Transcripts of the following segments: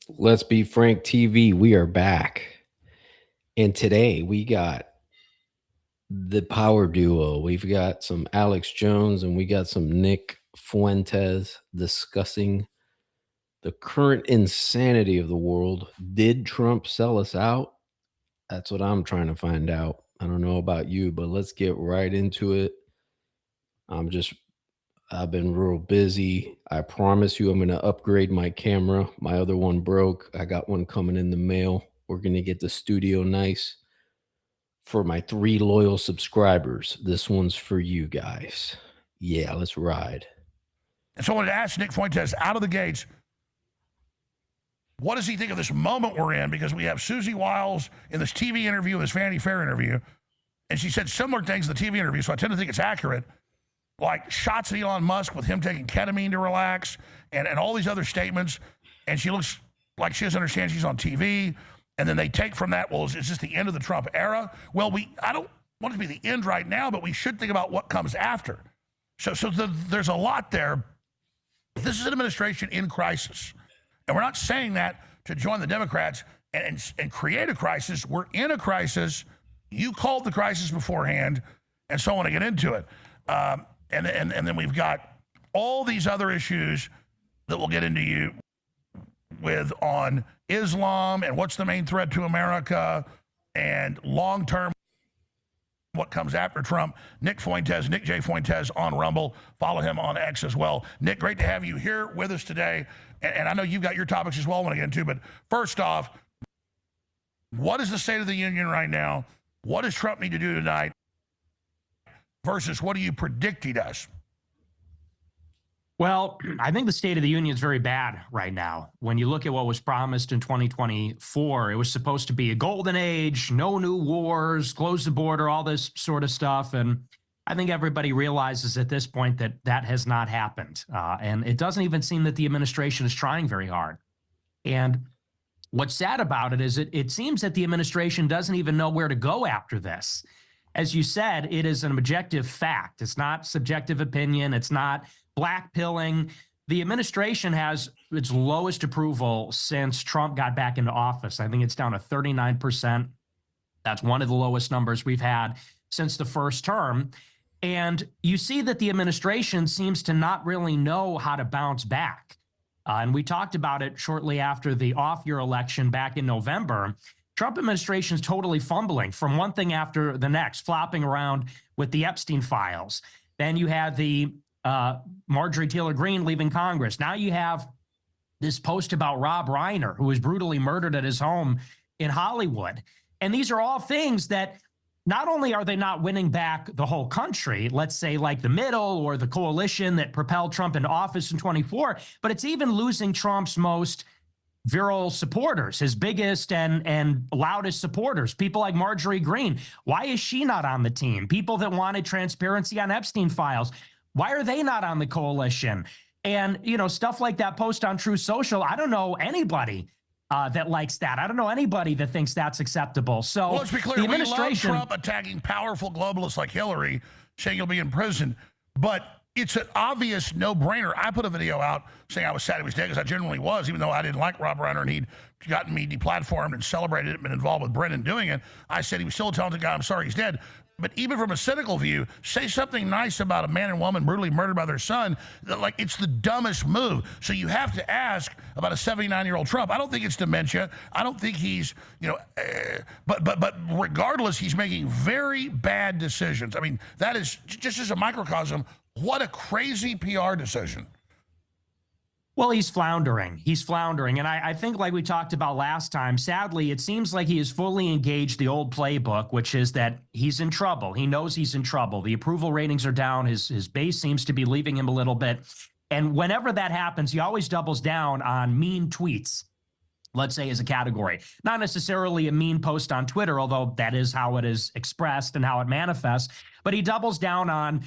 Let's Be Frank TV. We are back. And today we got the power duo. We've got some Alex Jones and we got some Nick Fuentes discussing the current insanity of the world. Did Trump sell us out? That's what I'm trying to find out. I don't know about you, but let's get right into it. I'm just I've been real busy. I promise you, I'm going to upgrade my camera. My other one broke. I got one coming in the mail. We're going to get the studio nice. For my 3 loyal subscribers, this one's for you guys. Yeah, let's ride. And so I wanted to ask Nick Fuentes out of the gates, what does he think of this moment we're in? Because we have Susie Wiles in this TV interview, this Vanity Fair interview, and she said similar things in the TV interview, so I tend to think it's accurate. Like shots at Elon Musk with him taking ketamine to relax and all these other statements. And she looks like she doesn't understand she's on TV. And then they take from that, well, is this the end of the Trump era? Well, I don't want it to be the end right now, but we should think about what comes after. So there's a lot there. This is an administration in crisis. And we're not saying that to join the Democrats and create a crisis. We're in a crisis. You called the crisis beforehand, and so I want to get into it. And then we've got all these other issues that we'll get into with on Islam and what's the main threat to America and long-term what comes after Trump. Nick Fuentes, Nick J. Fuentes on Rumble. Follow him on X as well. Nick, great to have you here with us today. And I know you've got your topics as well I want to get into, but first off, what is the state of the union right now? What does Trump need to do tonight versus what do you predict he does? Well, I think the State of the Union is very bad right now. When you look at what was promised in 2024, it was supposed to be a golden age, no new wars, close the border, all this sort of stuff. And I think everybody realizes at this point that that has not happened. And it doesn't even seem that the administration is trying very hard. And what's sad about it is it seems that the administration doesn't even know where to go after this. As you said, it is an objective fact. It's not subjective opinion. It's not black pilling. The administration has its lowest approval since Trump got back into office. I think it's down to 39%. That's one of the lowest numbers we've had since the first term. And you see that the administration seems to not really know how to bounce back. And we talked about it shortly after the off-year election back in November. Trump administration is totally fumbling from one thing after the next, flopping around with the Epstein files. Then you had the Marjorie Taylor Greene leaving Congress. Now you have this post about Rob Reiner, who was brutally murdered at his home in Hollywood. And these are all things that not only are they not winning back the whole country, let's say like the middle or the coalition that propelled Trump into office in 24, but it's even losing Trump's most virile supporters, his biggest and loudest supporters, people like Marjorie Greene. Why is she not on the team? People that wanted transparency on Epstein files. Why are they not on the coalition? And, you know, stuff like that post on True Social, I don't know anybody that likes that. I don't know anybody that thinks that's acceptable. So well, let's be clear, the we administration, love Trump attacking powerful globalists like Hillary, saying he'll be in prison. But it's an obvious no-brainer. I put a video out saying I was sad he was dead, because I genuinely was, even though I didn't like Rob Reiner and he'd gotten me deplatformed and celebrated it and been involved with Brennan doing it. I said he was still a talented guy. I'm sorry he's dead. But even from a cynical view, say something nice about a man and woman brutally murdered by their son. Like, it's the dumbest move. So you have to ask about a 79-year-old Trump. I don't think it's dementia. I don't think he's, but regardless, he's making very bad decisions. I mean, that is just as a microcosm. What a crazy PR decision. well, he's floundering. He's floundering. And I think, like we talked about last time, sadly, it seems like he has fully engaged the old playbook, which is that he's in trouble. He knows he's in trouble. The approval ratings are down. His base seems to be leaving him a little bit. And whenever that happens, he always doubles down on mean tweets, let's say, as a category. Not necessarily a mean post on Twitter, although that is how it is expressed and how it manifests. But he doubles down on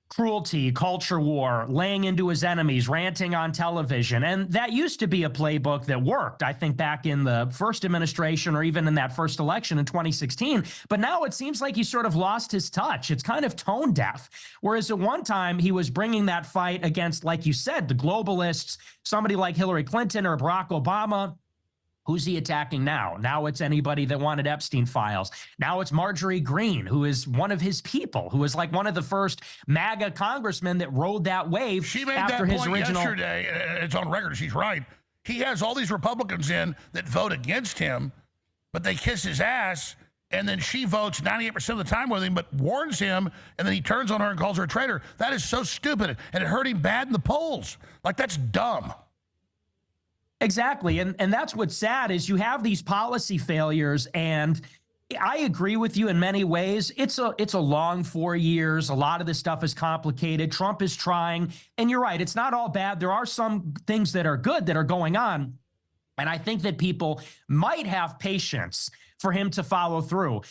cruelty, culture war, laying into his enemies, ranting on television. And that used to be a playbook that worked, I think, back in the first administration or even in that first election in 2016. But now it seems like he sort of lost his touch. It's kind of tone deaf. Whereas at one time he was bringing that fight against, like you said, the globalists, somebody like Hillary Clinton or Barack Obama. Who's he attacking now? Now it's anybody that wanted Epstein files. Now it's Marjorie Greene, who is one of his people, who is like one of the first MAGA congressmen that rode that wave She made after that his point original. yesterday. It's on record. She's right. He has all these Republicans in that vote against him, but they kiss his ass, and then she votes 98% of the time with him, but warns him, and then he turns on her and calls her a traitor. That is so stupid, and it hurt him bad in the polls. Like, that's dumb. Exactly. And that's what's sad is you have these policy failures, and I agree with you in many ways. It's a long 4 years. A lot of this stuff is complicated. Trump is trying, and you're right. It's not all bad. There are some things that are good that are going on. And I think that people might have patience for him to follow through.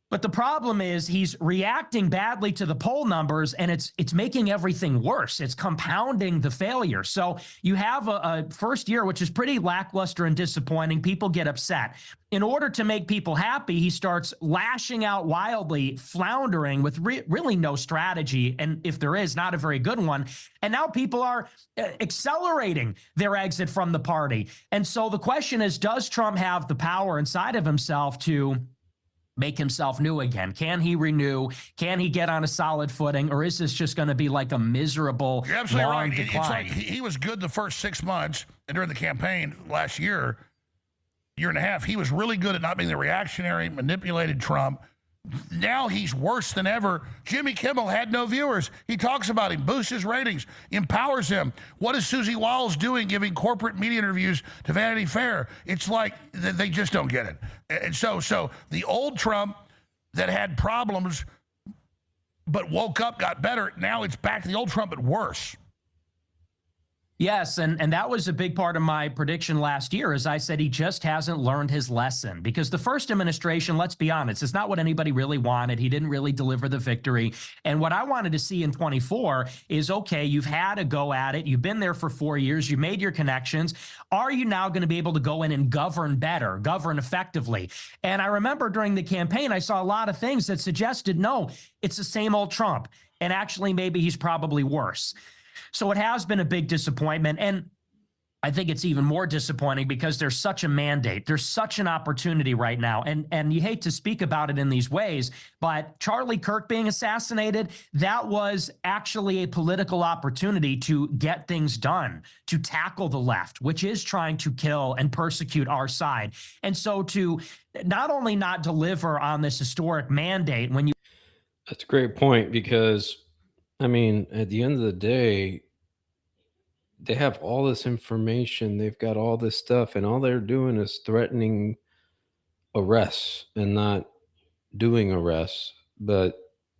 But the problem is he's reacting badly to the poll numbers, and it's making everything worse. It's compounding the failure. So you have a first year, which is pretty lackluster and disappointing. People get upset. In order to make people happy, he starts lashing out wildly, floundering with really no strategy. And if there is, not a very good one. And now people are accelerating their exit from the party. And so the question is, does Trump have the power inside of himself to make himself new again? Can he renew? Can he get on a solid footing? Or is this just going to be like a miserable, You're absolutely long right. decline? It's like he was good the first 6 months, and during the campaign last year and a half, he was really good at not being the reactionary, manipulated Trump. Now he's worse than ever. Jimmy Kimmel had no viewers. He talks about him, boosts his ratings, empowers him. What is Susie Wiles doing, giving corporate media interviews to Vanity Fair? It's like they just don't get it. And so the old Trump that had problems but woke up, got better, now it's back to the old Trump, but worse. Yes, and that was a big part of my prediction last year, as I said, he just hasn't learned his lesson. Because the first administration, let's be honest, it's not what anybody really wanted. He didn't really deliver the victory. And what I wanted to see in 24 is, okay, you've had a go at it. You've been there for 4 years. You made your connections. Are you now going to be able to go in and govern better, govern effectively? And I remember during the campaign, I saw a lot of things that suggested, no, it's the same old Trump. And actually, maybe he's probably worse. So it has been a big disappointment. And I think it's even more disappointing because there's such a mandate. There's such an opportunity right now. And you hate to speak about it in these ways, but Charlie Kirk being assassinated, that was actually a political opportunity to get things done, to tackle the left, which is trying to kill and persecute our side. And so to not only not deliver on this historic mandate when you... That's a great point because, I mean, at the end of the day, they have all this information, they've got all this stuff, and all they're doing is threatening arrests and not doing arrests. But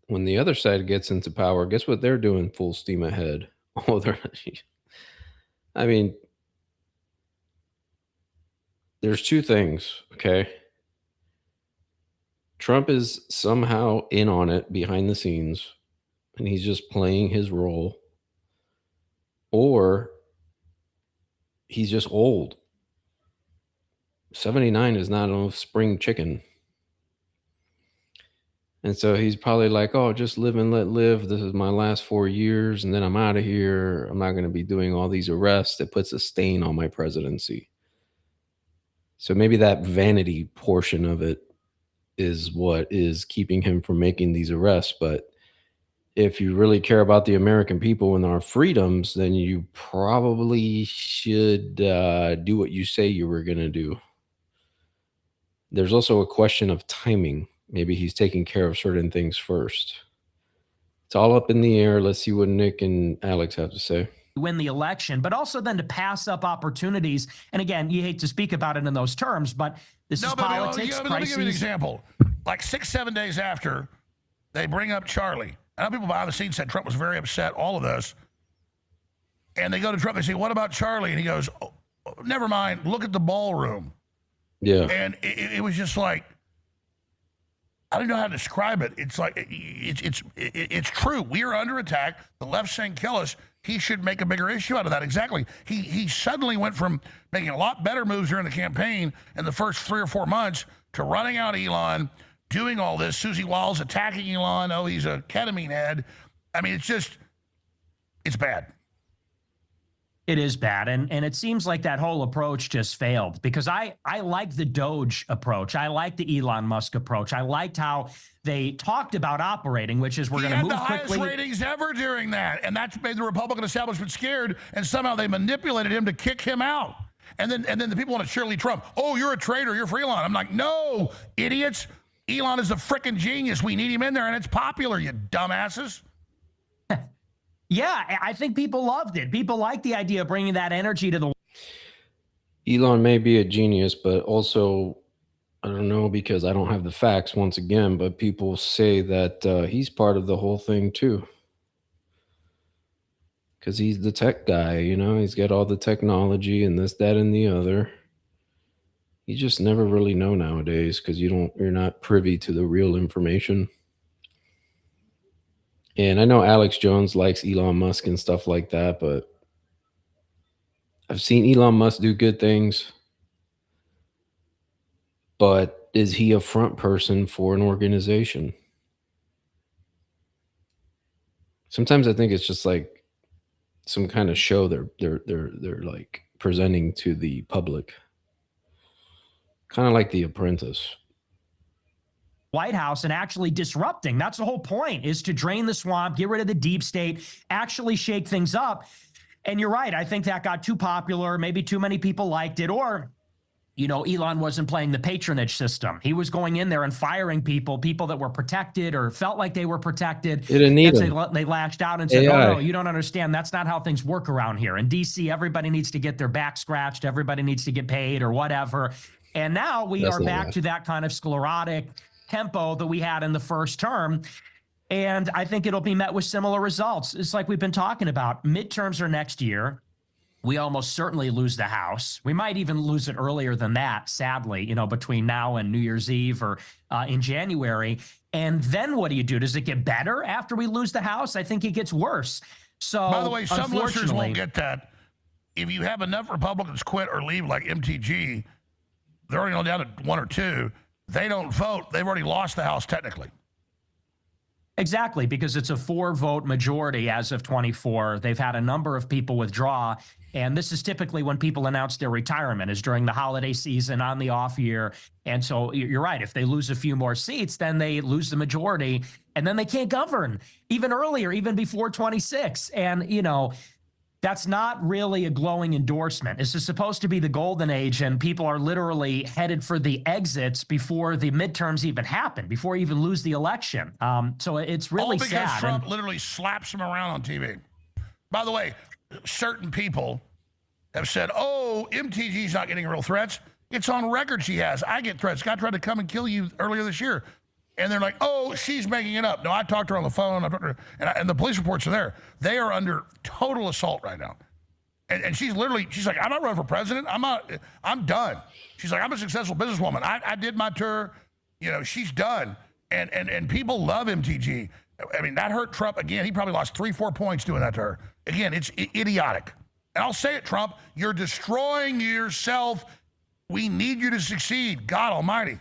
when the other side gets into power, guess what they're doing full steam ahead? Oh, they're, I mean, there's two things, okay? Trump is somehow in on it behind the scenes, and he's just playing his role, or he's just old. 79 is not a spring chicken. And so he's probably like, oh, just live and let live. This is my last 4 years, and then I'm out of here. I'm not going to be doing all these arrests. That puts a stain on my presidency. So maybe that vanity portion of it is what is keeping him from making these arrests. But if you really care about the American people and our freedoms, then you probably should do what you say you were going to do. There's also a question of timing. Maybe he's taking care of certain things first. It's all up in the air. Let's see what Nick and Alex have to say. Win the election, but also then to pass up opportunities. And again, you hate to speak about it in those terms, but this is politics, Let me give you an crises. example. Like 6-7 days after they bring up Charlie, I know people behind the scenes said Trump was very upset, all of this. And they go to Trump and say, what about Charlie? And he goes, oh, never mind, look at the ballroom. Yeah. And it was just like, I don't know how to describe it. It's like, it's true. We are under attack. The left's saying kill us. He should make a bigger issue out of that. Exactly. He suddenly went from making a lot better moves during the campaign in the first 3 or 4 months to running out Elon, doing all this. Susie Wiles attacking Elon. Oh, he's a ketamine head. I mean, it's bad. It is bad. And it seems like that whole approach just failed because I like the Doge approach. I like the Elon Musk approach. I liked how they talked about operating, which is we're going to move quickly. He had the highest ratings ever during that, and that's made the Republican establishment scared, and somehow they manipulated him to kick him out. And then the people want to cheerlead Trump. Oh, you're a traitor. You're for Elon. I'm like, no, idiots. Elon is a freaking genius. We need him in there, and it's popular, you dumbasses. Yeah, I think people loved it. People like the idea of bringing that energy to the. Elon may be a genius, but also, I don't know because I don't have the facts once again, but people say that he's part of the whole thing too. Because he's the tech guy, you know, he's got all the technology and this, that, and the other. You just never really know nowadays because you're not privy to the real information. And I know Alex Jones likes Elon Musk and stuff like that, but I've seen Elon Musk do good things. But is he a front person for an organization? Sometimes I think it's just like some kind of show they're like presenting to the public. Kind of like The Apprentice. White House and actually disrupting. That's the whole point, is to drain the swamp, get rid of the deep state, actually shake things up. And you're right. I think that got too popular. Maybe too many people liked it. Or, you know, Elon wasn't playing the patronage system. He was going in there and firing people that were protected or felt like they were protected. They didn't need them. They lashed out and said, AI. oh, no, you don't understand. That's not how things work around here. In D.C., everybody needs to get their back scratched. Everybody needs to get paid or whatever. And now we are back to that kind of sclerotic tempo that we had in the first term. And I think it'll be met with similar results. It's like we've been talking about. Midterms are next year. We almost certainly lose the House. We might even lose it earlier than that, sadly, you know, between now and New Year's Eve or in January. And then what do you do? Does it get better after we lose the House? I think it gets worse. So, by the way, some listeners won't get that. If you have enough Republicans quit or leave, like MTG, they're already on down to 1 or 2. They don't vote. They've already lost the House technically. Exactly, because it's a 4-vote majority as of 24. They've had a number of people withdraw. And this is typically when people announce their retirement, is during the holiday season, on the off year. And so you're right. If they lose a few more seats, then they lose the majority. And then they can't govern even earlier, even before 26. And, you know, that's not really a glowing endorsement. This is supposed to be the golden age, and people are literally headed for the exits before the midterms even happen, before you even lose the election. So it's really sad. All because Trump literally slaps him around on TV. By the way, certain people have said, oh, MTG's not getting real threats. It's on record she has. I get threats. Guy tried to come and kill you earlier this year. And they're like, oh, she's making it up. No, I talked to her on the phone. I talked to her, and the police reports are there. They are under total assault right now. And she's like, I'm not running for president. I'm done. She's like, I'm a successful businesswoman. I did my tour. You know, she's done. And people love MTG. I mean, that hurt Trump again. He probably lost 3-4 points doing that to her. Again, it's idiotic. And I'll say it, Trump, you're destroying yourself. We need you to succeed. God almighty.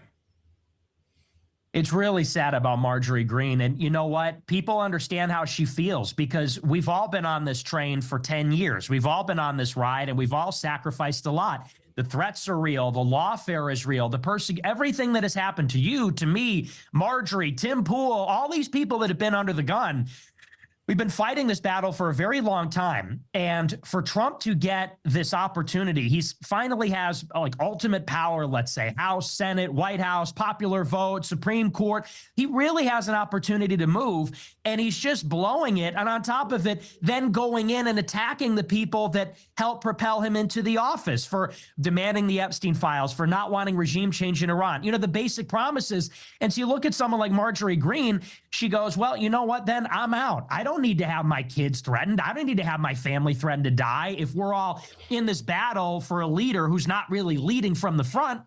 It's really sad about Marjorie Greene. And you know what? People understand how she feels because we've all been on this train for 10 years. We've all been on this ride and we've all sacrificed a lot. The threats are real. The lawfare is real. Everything that has happened to you, to me, Marjorie, Tim Pool, all these people that have been under the gun. We've been fighting this battle for a very long time. And for Trump to get this opportunity, he's finally has like ultimate power, let's say, House, Senate, White House, popular vote, Supreme Court. He really has an opportunity to move, and he's just blowing it. And on top of it, then going in and attacking the people that helped propel him into the office, for demanding the Epstein files, for not wanting regime change in Iran. You know, the basic promises. And so you look at someone like Marjorie Greene, she goes, well, you know what, then I'm out. I don't need to have my kids threatened. I don't need to have my family threatened to die. If we're all in this battle for a leader who's not really leading from the front,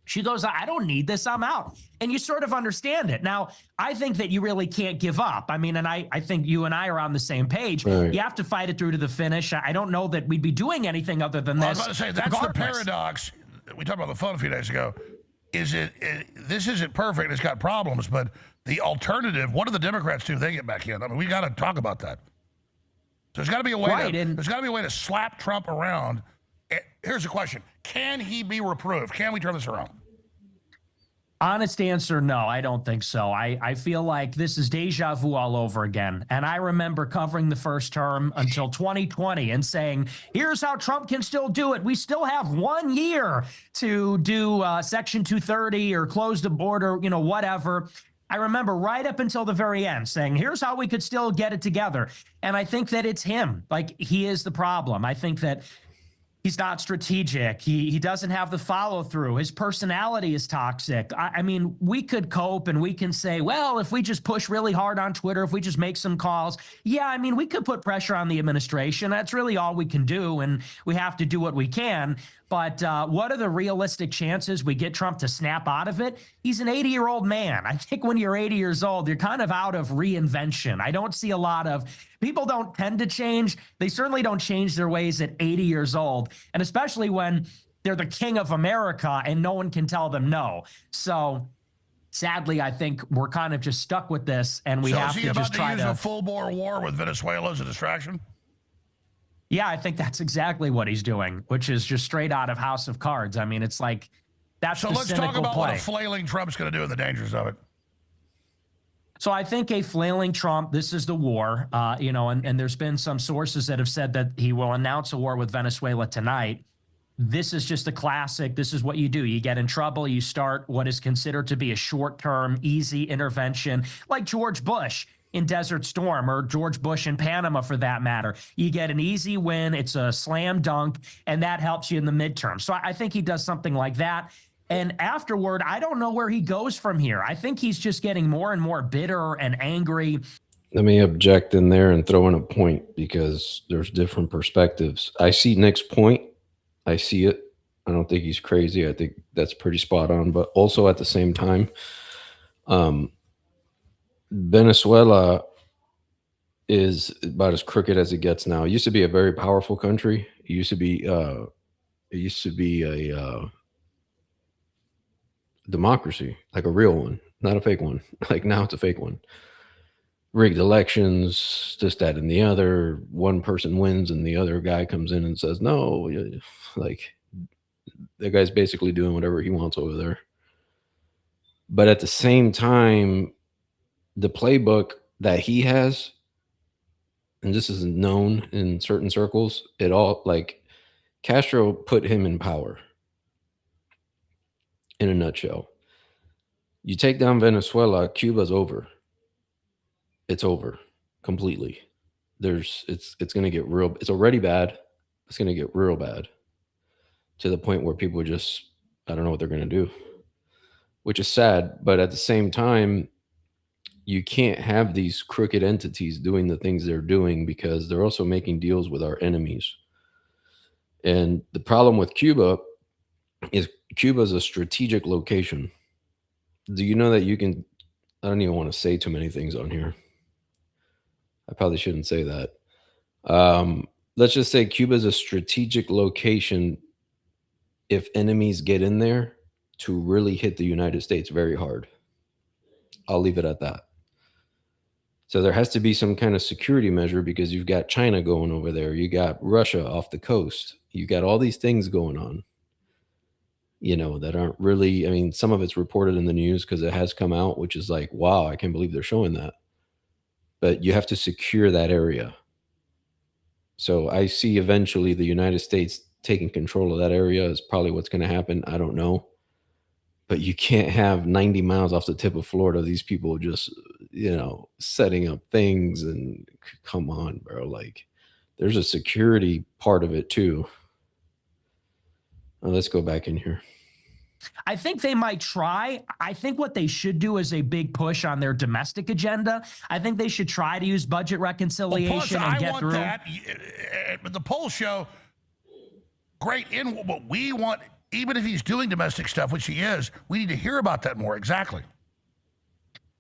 she goes, I don't need this. I'm out. And you sort of understand it. Now, I think that you really can't give up. I mean, and I think you and I are on the same page. Right. You have to fight it through to the finish. I don't know that we'd be doing anything other than this. I was about to say, that's regardless. The paradox. We talked about the phone a few days ago. This isn't perfect. It's got problems, but the alternative, what do the Democrats do if they get back in? I mean, we got to talk about that. So there's got to be a way. Right, and There's got to be a way to slap Trump around. Here's the question: can he be reproved? Can we turn this around? honest answer, no, I don't think so. I feel like this is deja vu all over again. And I remember covering the first term until 2020 and saying, here's how Trump can still do it. We still have 1 year to do Section 230 or close the border, you know, whatever. I remember right up until the very end saying, here's how we could still get it together. And I think that it's him. Like, he is the problem. I think that he's not strategic. He doesn't have the follow through. His personality is toxic. I mean, we could cope and we can say, well, if we just push really hard on Twitter, if we just make some calls, yeah, I mean, we could put pressure on the administration. That's really all we can do. And we have to do what we can. But what are the realistic chances we get Trump to snap out of it? He's an 80-year-old man. I think when you're 80 years old, you're kind of out of reinvention. I don't see a lot of people don't tend to change. They certainly don't change their ways at 80 years old. And especially when they're the king of America and no one can tell them no. So sadly, I think we're kind of just stuck with this, and we have to just try to use a full-bore war with Venezuela as a distraction. Yeah, I think that's exactly what he's doing, which is just straight out of House of Cards. I mean, it's like that's the cynical play. So let's talk about what a flailing Trump's going to do and the dangers of it. So I think a flailing Trump, this is the war, you know, and there's been some sources that have said that he will announce a war with Venezuela tonight. This is just a classic. This is what you do. You get in trouble. You start what is considered to be a short-term, easy intervention, like George Bush in Desert Storm, or George Bush in Panama for that matter. You get an easy win. It's a slam dunk, and that helps you in the midterm. So I think he does something like that. And afterward, I don't know where he goes from here. I think he's just getting more and more bitter and angry. Let me object in there and throw in a point, because there's different perspectives. I see Nick's point. I see it. I don't think he's crazy. I think that's pretty spot on. But also at the same time, Venezuela is about as crooked as it gets now. It used to be a very powerful country. It used to be a democracy, like a real one, not a fake one. Like now it's a fake one. Rigged elections, this, that, and the other. One person wins and the other guy comes in and says, no, like that guy's basically doing whatever he wants over there. But at the same time, the playbook that he has, and this is known in certain circles, it all, like, Castro put him in power. In a nutshell, you take down Venezuela, Cuba's over. It's over completely. It's going to get real. It's already bad. It's going to get real bad to the point where people just, I don't know what they're going to do, which is sad. But at the same time, you can't have these crooked entities doing the things they're doing, because they're also making deals with our enemies. And the problem with Cuba is Cuba's a strategic location. Do you know that you can, I don't even want to say too many things on here. I probably shouldn't say that. Let's just say Cuba's a strategic location if enemies get in there to really hit the United States very hard. I'll leave it at that. So there has to be some kind of security measure, because you've got China going over there. You got Russia off the coast. You got all these things going on, you know, that aren't really, I mean, some of it's reported in the news because it has come out, which is like, wow, I can't believe they're showing that. But you have to secure that area. So I see eventually the United States taking control of that area is probably what's going to happen. I don't know. But you can't have 90 miles off the tip of Florida, these people just, you know, setting up things. And come on, bro. Like, there's a security part of it too. Let's go back in here. I think they might try. I think what they should do is a big push on their domestic agenda. I think they should try to use budget reconciliation and get through. That, but the polls show great in what we want. Even if he's doing domestic stuff, which he is, we need to hear about that more. Exactly.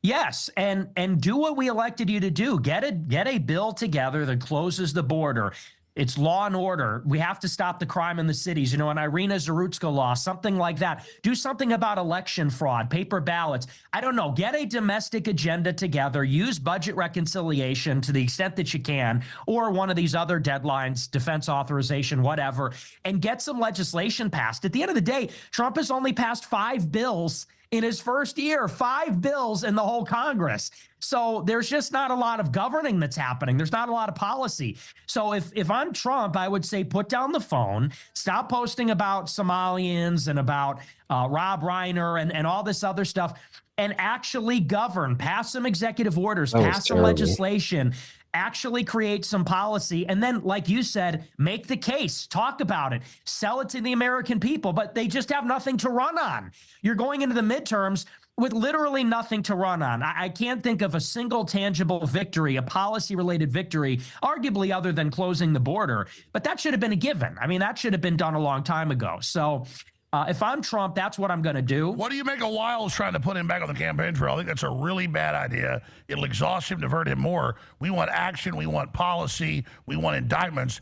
Yes, and do what we elected you to do. Get a bill together that closes the border. It's law and order. We have to stop the crime in the cities. An Irina Zarutska law, something like that. Do something about election fraud, paper ballots. I don't know. Get a domestic agenda together. Use budget reconciliation to the extent that you can, or one of these other deadlines, defense authorization, whatever, and get some legislation passed. At the end of the day, Trump has only passed 5 bills in his first year, 5 bills in the whole Congress. So there's just not a lot of governing that's happening. There's not a lot of policy. So if I'm Trump, I would say put down the phone, stop posting about Somalians and about Rob Reiner and all this other stuff, and actually govern, pass some executive orders, pass some legislation, actually create some policy, and then, like you said, make the case, talk about it, sell it to the American people, but they just have nothing to run on. You're going into the midterms with literally nothing to run on. I can't think of a single tangible victory, a policy-related victory, arguably other than closing the border, but that should have been a given. I mean, that should have been done a long time ago. So if I'm Trump, that's what I'm going to do. What do you make of Wiles trying to put him back on the campaign trail? I think that's a really bad idea. It'll exhaust him, divert him more. We want action. We want policy. We want indictments.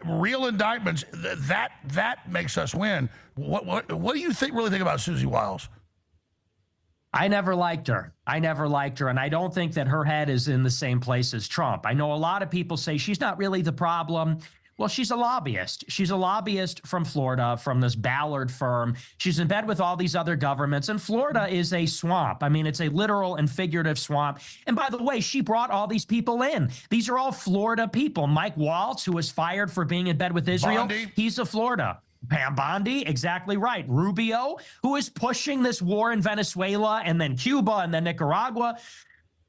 Real indictments. That makes us win. What do you really think about Susie Wiles? I never liked her. And I don't think that her head is in the same place as Trump. I know a lot of people say she's not really the problem. Well, she's a lobbyist. She's a lobbyist from Florida, from this Ballard firm. She's in bed with all these other governments. And Florida is a swamp. I mean, it's a literal and figurative swamp. And by the way, she brought all these people in. These are all Florida people. Mike Waltz, who was fired for being in bed with Israel, Bondi. He's a Florida. Pam Bondi, exactly right. Rubio, who is pushing this war in Venezuela and then Cuba and then Nicaragua.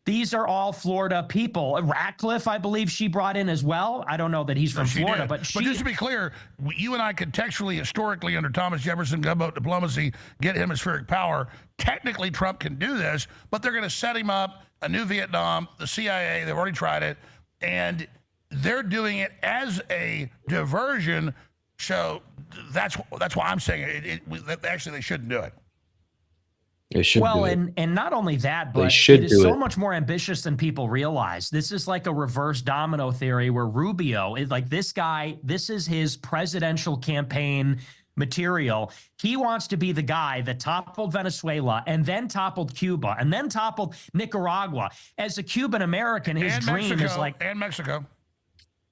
These are all Florida people. Ratcliffe, I believe she brought in as well. I don't know that he's from Florida, but just to be clear, you and I contextually, historically, under Thomas Jefferson gunboat diplomacy, get hemispheric power. Technically, Trump can do this, but they're going to set him up, a new Vietnam, the CIA, they've already tried it, and they're doing it as a diversion. So that's why I'm saying actually they shouldn't do it. They should do it. And not only that, but it is so much more ambitious than people realize. This is like a reverse domino theory where Rubio is like this guy. This is his presidential campaign material. He wants to be the guy that toppled Venezuela and then toppled Cuba and then toppled Nicaragua. As a Cuban American, his dream is like Mexico.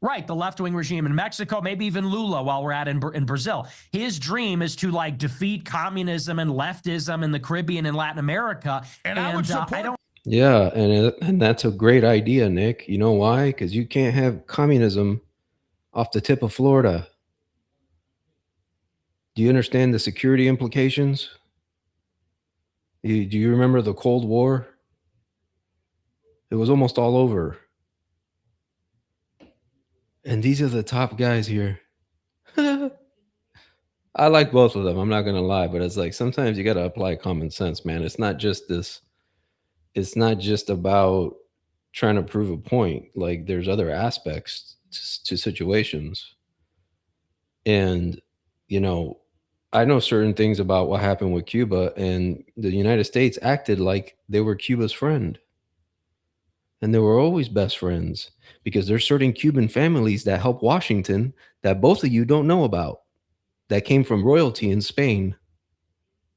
Right, the left-wing regime in Mexico, maybe even Lula while we're at in Brazil. His dream is to like defeat communism and leftism in the Caribbean and Latin America. And I would support. Yeah, and that's a great idea, Nick. You know why? Because you can't have communism off the tip of Florida. Do you understand the security implications? Do you remember the Cold War? It was almost all over. And these are the top guys here. I like both of them. I'm not going to lie, but it's like sometimes you got to apply common sense, man. It's not just this. It's not just about trying to prove a point. Like there's other aspects to situations. And, you know, I know certain things about what happened with Cuba, and the United States acted like they were Cuba's friend. And they were always best friends because there's certain Cuban families that help Washington that both of you don't know about that came from royalty in Spain.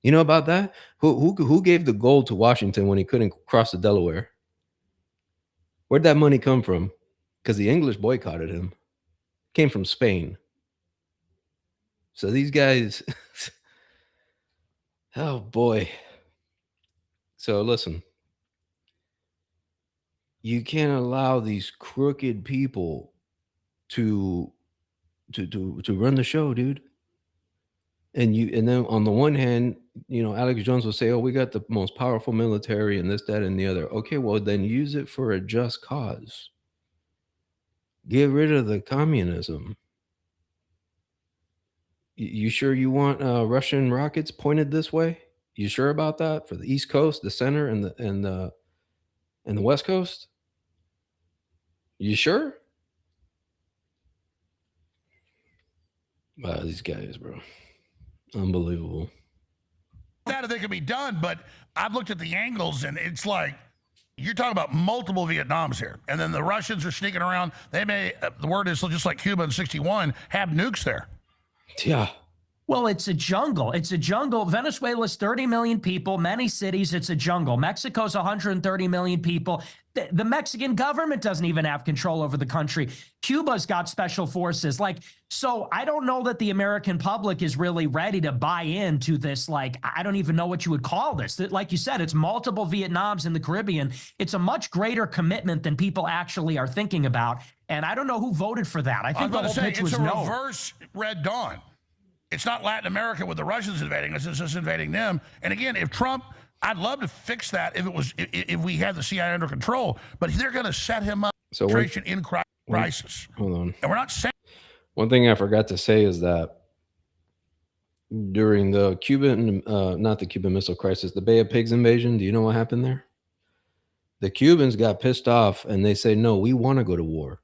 You know about that? Who gave the gold to Washington when he couldn't cross the Delaware? Where'd that money come from? Because the English boycotted him. It came from Spain. So these guys, oh boy. So listen. You can't allow these crooked people to run the show, dude. And then on the one hand, you know, Alex Jones will say, "Oh, we got the most powerful military and this, that, and the other." Okay, well then use it for a just cause. Get rid of the communism. You sure you want Russian rockets pointed this way? You sure about that for the East Coast, the center, and the West Coast? You sure? Wow, these guys, bro. Unbelievable. That they can be done, but I've looked at the angles and it's like you're talking about multiple Vietnams here. And then the Russians are sneaking around. They may, the word is just like Cuba in 61, have nukes there. Yeah. Well, it's a jungle. It's a jungle. Venezuela's 30 million people, many cities. It's a jungle. Mexico's 130 million people. The Mexican government doesn't even have control over the country. Cuba's got special forces. So I don't know that the American public is really ready to buy into this. I don't even know what you would call this. Like you said, it's multiple Vietnams in the Caribbean. It's a much greater commitment than people actually are thinking about. And I don't know who voted for that. I think the whole pitch was no. It's a reverse Red Dawn. It's not Latin America with the Russians invading us. It's just invading them. And again, if Trump, I'd love to fix that if we had the CIA under control. But they're going to set him up in crisis. Hold on. And we're not saying. One thing I forgot to say is that during the Cuban, not the Cuban Missile Crisis, the Bay of Pigs invasion, do you know what happened there? The Cubans got pissed off and they say, no, we want to go to war.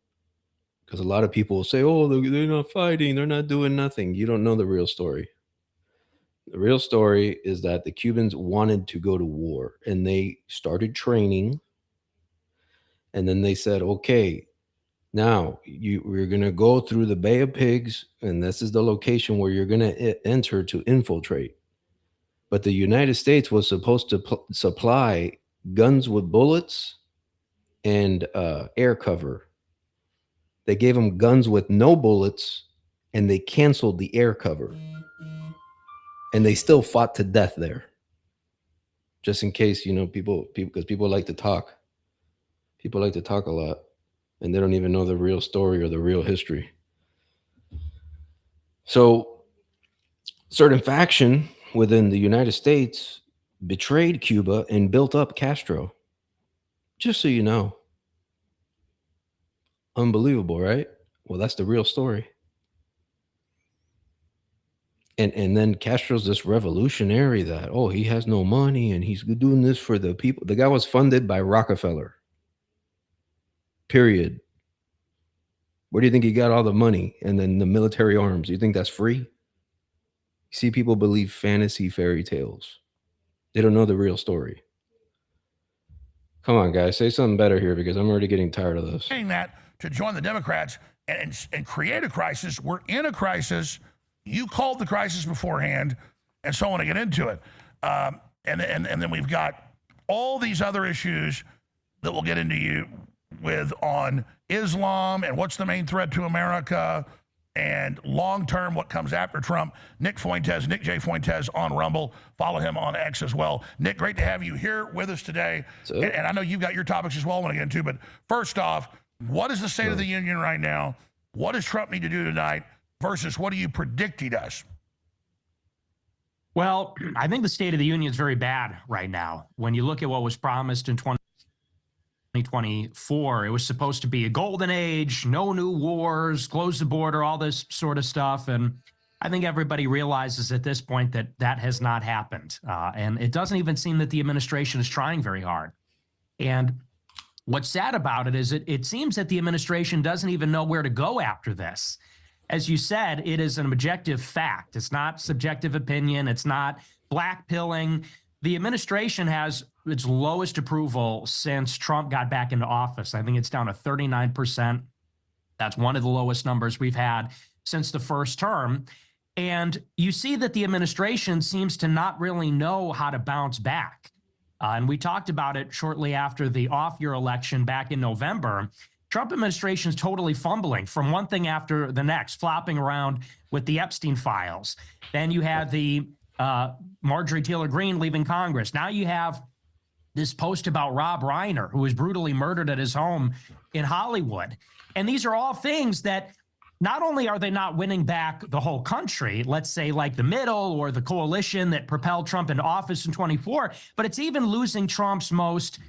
Because a lot of people will say, oh, they're not fighting. They're not doing nothing. You don't know the real story. The real story is that the Cubans wanted to go to war and they started training. And then they said, okay, now we're going to go through the Bay of Pigs. And this is the location where you're going to enter to infiltrate. But the United States was supposed to supply guns with bullets and air cover. They gave them guns with no bullets, and they canceled the air cover. And they still fought to death there. Just in case, people, because people like to talk. People like to talk a lot, and they don't even know the real story or the real history. So, certain faction within the United States betrayed Cuba and built up Castro. Just so you know. Unbelievable, right? Well, that's the real story. And then Castro's this revolutionary that, oh, he has no money and he's doing this for the people. The guy was funded by Rockefeller. Period. Where do you think he got all the money and then the military arms? You think that's free? You see, people believe fantasy fairy tales. They don't know the real story. Come on, guys, say something better here because I'm already getting tired of this. Saying that to join the Democrats and create a crisis. We're in a crisis. You called the crisis beforehand, and so I want to get into it. And then we've got all these other issues that we'll get into on Islam and what's the main threat to America and long-term what comes after Trump. Nick J. Fuentes on Rumble. Follow him on X as well. Nick, great to have you here with us today. And I know you've got your topics as well I want to get into, but first off, what is the state of the union right now? What does Trump need to do tonight versus what do you predict he does? Well, I think the state of the union is very bad right now. When you look at what was promised in 2024, it was supposed to be a golden age, no new wars, close the border, all this sort of stuff. And I think everybody realizes at this point that that has not happened. And it doesn't even seem that the administration is trying very hard. And what's sad about it is it seems that the administration doesn't even know where to go after this. As you said, it is an objective fact. It's not subjective opinion. It's not blackpilling. The administration has its lowest approval since Trump got back into office. I think it's down to 39%. That's one of the lowest numbers we've had since the first term. And you see that the administration seems to not really know how to bounce back. And we talked about it shortly after the off-year election back in November. Trump administration is totally fumbling from one thing after the next, flopping around with the Epstein files. Then you had the Marjorie Taylor Greene leaving Congress. Now you have this post about Rob Reiner, who was brutally murdered at his home in Hollywood. And these are all things that not only are they not winning back the whole country, let's say like the middle or the coalition that propelled Trump into office in 24, but it's even losing Trump's most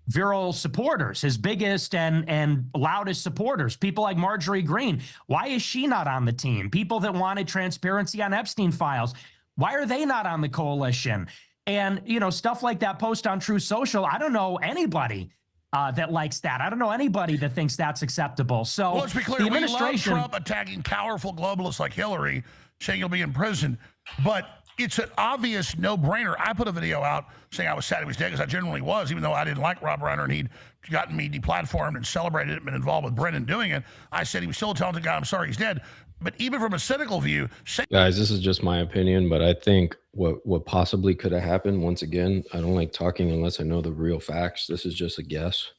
virile supporters, his biggest and loudest supporters, people like Marjorie Greene. Why is she not on the team? People that wanted transparency on Epstein files. Why are they not on the coalition? And, stuff like that post on True Social. I don't know anybody that likes that. I don't know anybody that thinks that's acceptable. So let's be clear, we love Trump attacking powerful globalists like Hillary, saying he'll be in prison. But it's an obvious no-brainer. I put a video out saying I was sad he was dead because I genuinely was, even though I didn't like Rob Reiner and he'd gotten me deplatformed and celebrated it, been involved with Brennan doing it. I said he was still a talented guy. I'm sorry he's dead. But even from a cynical view, guys, this is just my opinion, but I think what possibly could have happened, once again, I don't like talking unless I know the real facts. This is just a guess.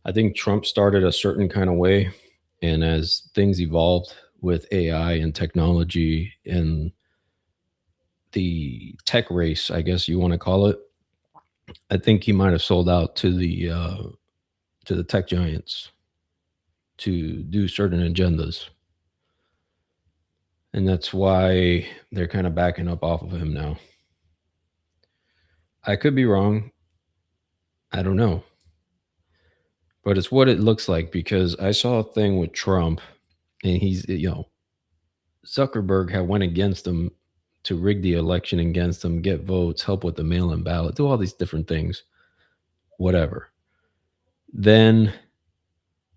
I think Trump started a certain kind of way, and as things evolved with AI and technology and the tech race, I guess you want to call it, I think he might have sold out to the tech giants to do certain agendas. And that's why they're kind of backing up off of him now. I could be wrong. I don't know. But it's what it looks like, because I saw a thing with Trump and he's, Zuckerberg had went against him to rig the election against him, get votes, help with the mail-in ballot, do all these different things, whatever. Then,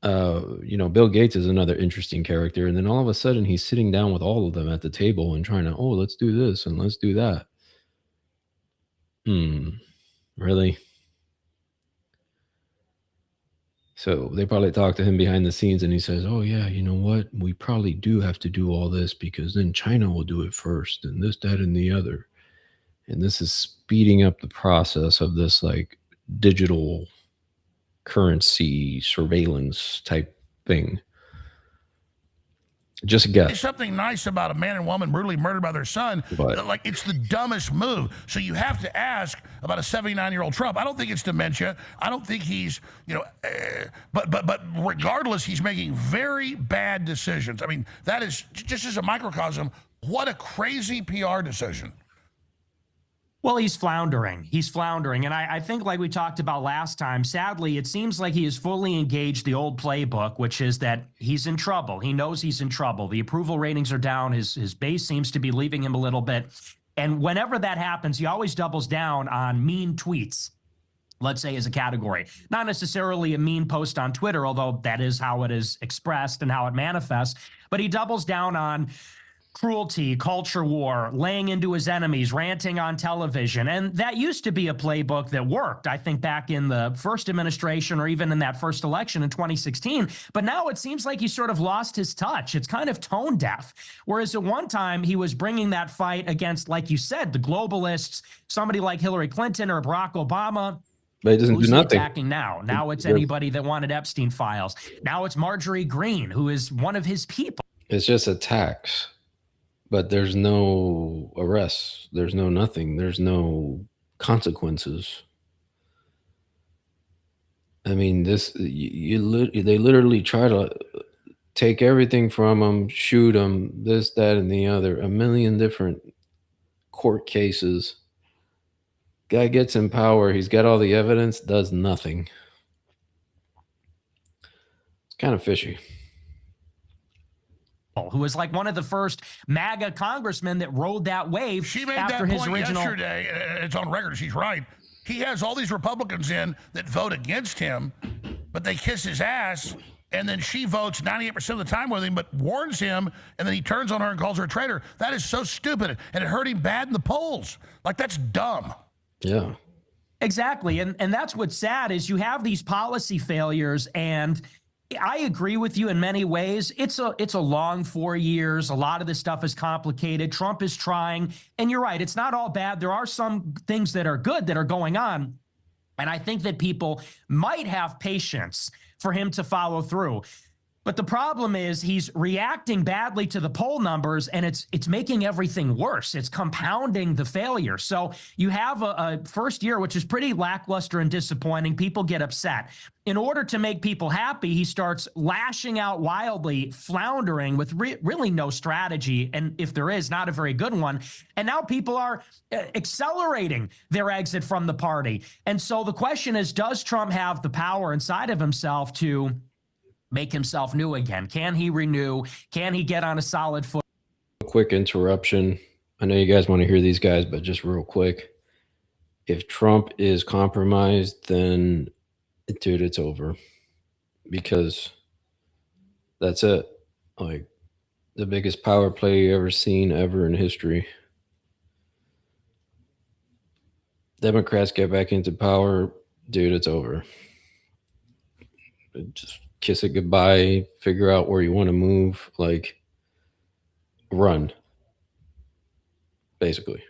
Bill Gates is another interesting character. And then all of a sudden he's sitting down with all of them at the table and trying to, let's do this and let's do that. Really? So they probably talk to him behind the scenes and he says, oh yeah, you know what? We probably do have to do all this because then China will do it first and this, that, and the other. And this is speeding up the process of this like digital currency surveillance type thing. Just a guess. There's something nice about a man and woman brutally murdered by their son. But like, it's the dumbest move. So you have to ask about a 79-year-old Trump. I don't think it's dementia. I don't think he's, but regardless, he's making very bad decisions. I mean, that is just as a microcosm. What a crazy PR decision. Well, he's floundering. He's floundering. And I think, like we talked about last time, sadly, it seems like he has fully engaged the old playbook, which is that he's in trouble. He knows he's in trouble. The approval ratings are down. His base seems to be leaving him a little bit. And whenever that happens, he always doubles down on mean tweets, let's say, as a category. Not necessarily a mean post on Twitter, although that is how it is expressed and how it manifests. But he doubles down on cruelty, culture war, laying into his enemies, ranting on television. And that used to be a playbook that worked, I think, back in the first administration or even in that first election in 2016. But now it seems like he sort of lost his touch. It's kind of tone deaf. Whereas at one time he was bringing that fight against, like you said, the globalists, somebody like Hillary Clinton or Barack Obama. But it doesn't do nothing. Attacking now? Now it's anybody that wanted Epstein files. Now it's Marjorie Greene, who is one of his people. It's just attacks. But there's no arrests. There's no nothing. There's no consequences. I mean, they literally try to take everything from them, shoot them, this, that, and the other. A million different court cases. Guy gets in power. He's got all the evidence, does nothing. It's kind of fishy. Who was like one of the first MAGA congressmen that rode that wave. She made after that his point original... yesterday. It's on record. She's right. He has all these Republicans in that vote against him, but they kiss his ass, and then she votes 98% of the time with him, but warns him, and then he turns on her and calls her a traitor. That is so stupid, and it hurt him bad in the polls. Like, that's dumb. Yeah. Exactly, and that's what's sad is you have these policy failures, and I agree with you in many ways. It's a long 4 years. A lot of this stuff is complicated. Trump is trying, and you're right. It's not all bad. There are some things that are good that are going on, and I think that people might have patience for him to follow through. But the problem is he's reacting badly to the poll numbers, and it's making everything worse. It's compounding the failure. So you have a first year, which is pretty lackluster and disappointing. People get upset. In order to make people happy, he starts lashing out wildly, floundering with really no strategy. And if there is, not a very good one. And now people are accelerating their exit from the party. And so the question is, does Trump have the power inside of himself to make himself new again? Can he renew? Can he get on a solid foot? Quick interruption. I know you guys want to hear these guys, but just real quick. If Trump is compromised, then, dude, it's over. Because that's it. Like, the biggest power play you ever seen ever in history. Democrats get back into power, dude, it's over. Just kiss it goodbye, figure out where you want to move, like run, basically.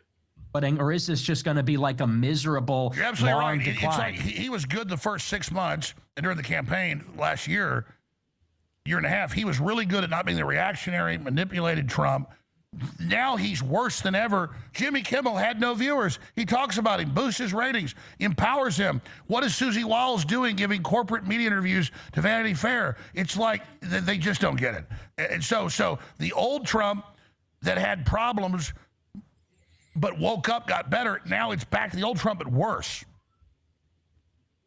Or is this just going to be like a miserable, You're absolutely long right. It's decline? like he was good the first 6 months, and during the campaign last year and a half, he was really good at not being the reactionary, manipulated Trump. Now he's worse than ever. Jimmy Kimmel had no viewers. He talks about him, boosts his ratings, empowers him. What is Susie Wiles doing giving corporate media interviews to Vanity Fair? It's like they just don't get it. And so the old Trump that had problems but woke up, got better, now it's back to the old Trump, but worse.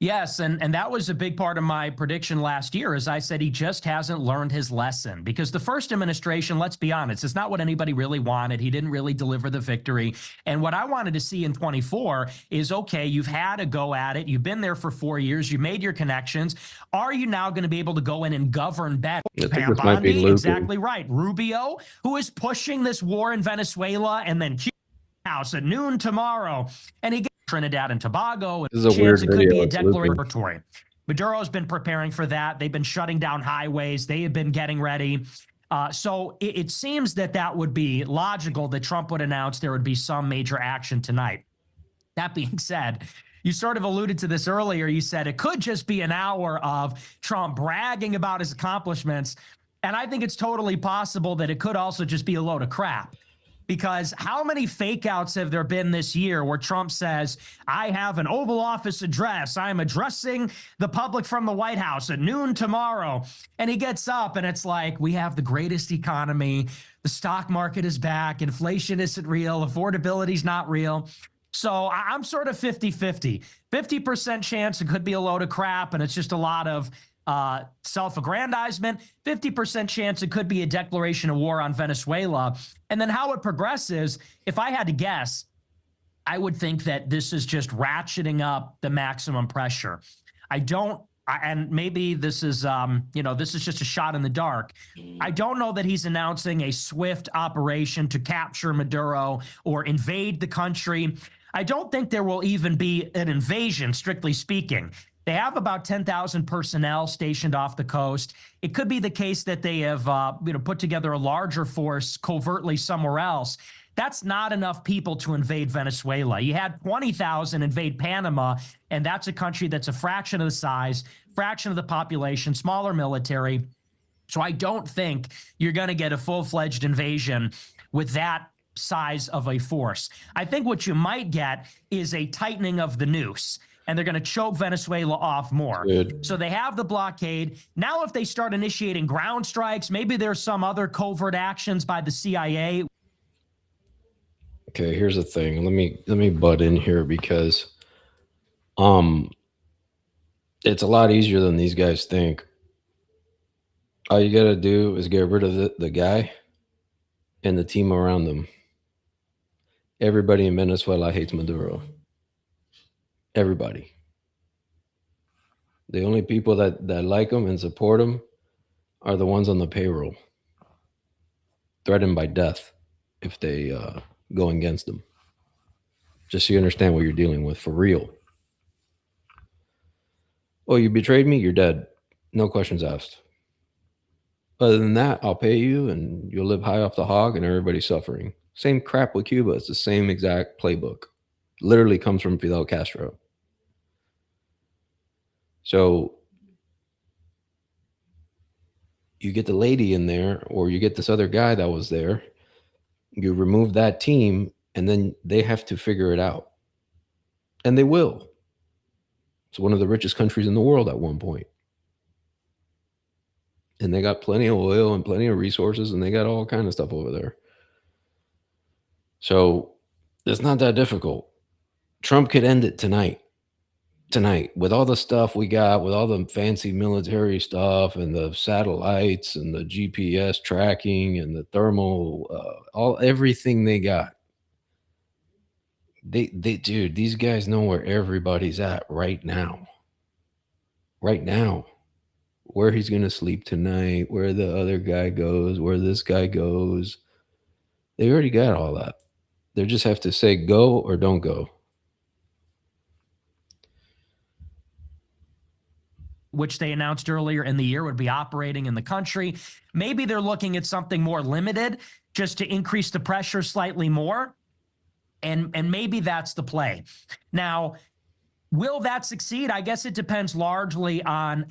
Yes, and that was a big part of my prediction last year, as I said, he just hasn't learned his lesson. Because the first administration, let's be honest, it's not what anybody really wanted. He didn't really deliver the victory. And what I wanted to see in 24 is, okay, you've had a go at it. You've been there for 4 years. You made your connections. Are you now going to be able to go in and govern better? I think Pam this might be Bondi, Luke. exactly right. Rubio, who is pushing this war in Venezuela, and then House at noon tomorrow. And he Trinidad and Tobago. This is a weird It could video. be a It's declaratory. Maduro's been preparing for that. They've been shutting down highways. They have been getting ready. So it seems that would be logical that Trump would announce there would be some major action tonight. That being said, you sort of alluded to this earlier. You said it could just be an hour of Trump bragging about his accomplishments. And I think it's totally possible that it could also just be a load of crap. Because how many fake outs have there been this year where Trump says, I have an Oval Office address. I'm addressing the public from the White House at noon tomorrow. And he gets up and it's like, we have the greatest economy. The stock market is back. Inflation isn't real. Affordability is not real. So I'm sort of 50-50. 50% chance it could be a load of crap and it's just a lot of self-aggrandizement, 50% chance it could be a declaration of war on Venezuela. And then how it progresses, if I had to guess, I would think that this is just ratcheting up the maximum pressure. And maybe this is, this is just a shot in the dark. I don't know that he's announcing a swift operation to capture Maduro or invade the country. I don't think there will even be an invasion, strictly speaking. They have about 10,000 personnel stationed off the coast. It could be the case that they have put together a larger force covertly somewhere else. That's not enough people to invade Venezuela. You had 20,000 invade Panama, and that's a country that's a fraction of the size, fraction of the population, smaller military. So I don't think you're going to get a full-fledged invasion with that size of a force. I think what you might get is a tightening of the noose, and they're going to choke Venezuela off more. Good. So they have the blockade. Now, if they start initiating ground strikes, maybe there's some other covert actions by the CIA. Okay, here's the thing. Let me butt in here because it's a lot easier than these guys think. All you got to do is get rid of the guy and the team around them. Everybody in Venezuela hates Maduro. Everybody. The only people that like him and support him are the ones on the payroll, threatened by death if they go against him. Just so you understand what you're dealing with for real. Oh, you betrayed me? You're dead. No questions asked. Other than that, I'll pay you and you'll live high off the hog and everybody's suffering. Same crap with Cuba. It's the same exact playbook. Literally comes from Fidel Castro. So you get the lady in there, or you get this other guy that was there, you remove that team, and then they have to figure it out. And they will. It's one of the richest countries in the world at one point. And they got plenty of oil and plenty of resources, and they got all kind of stuff over there. So it's not that difficult. Trump could end it tonight. With all the stuff we got, with all the fancy military stuff and the satellites and the GPS tracking and the thermal, everything they got. Dude, these guys know where everybody's at right now. Right now. Where he's going to sleep tonight, where the other guy goes, where this guy goes. They already got all that. They just have to say go or don't go. which they announced earlier in the year would be operating in the country. Maybe they're looking at something more limited just to increase the pressure slightly more. And maybe that's the play. Now, will that succeed? I guess it depends largely on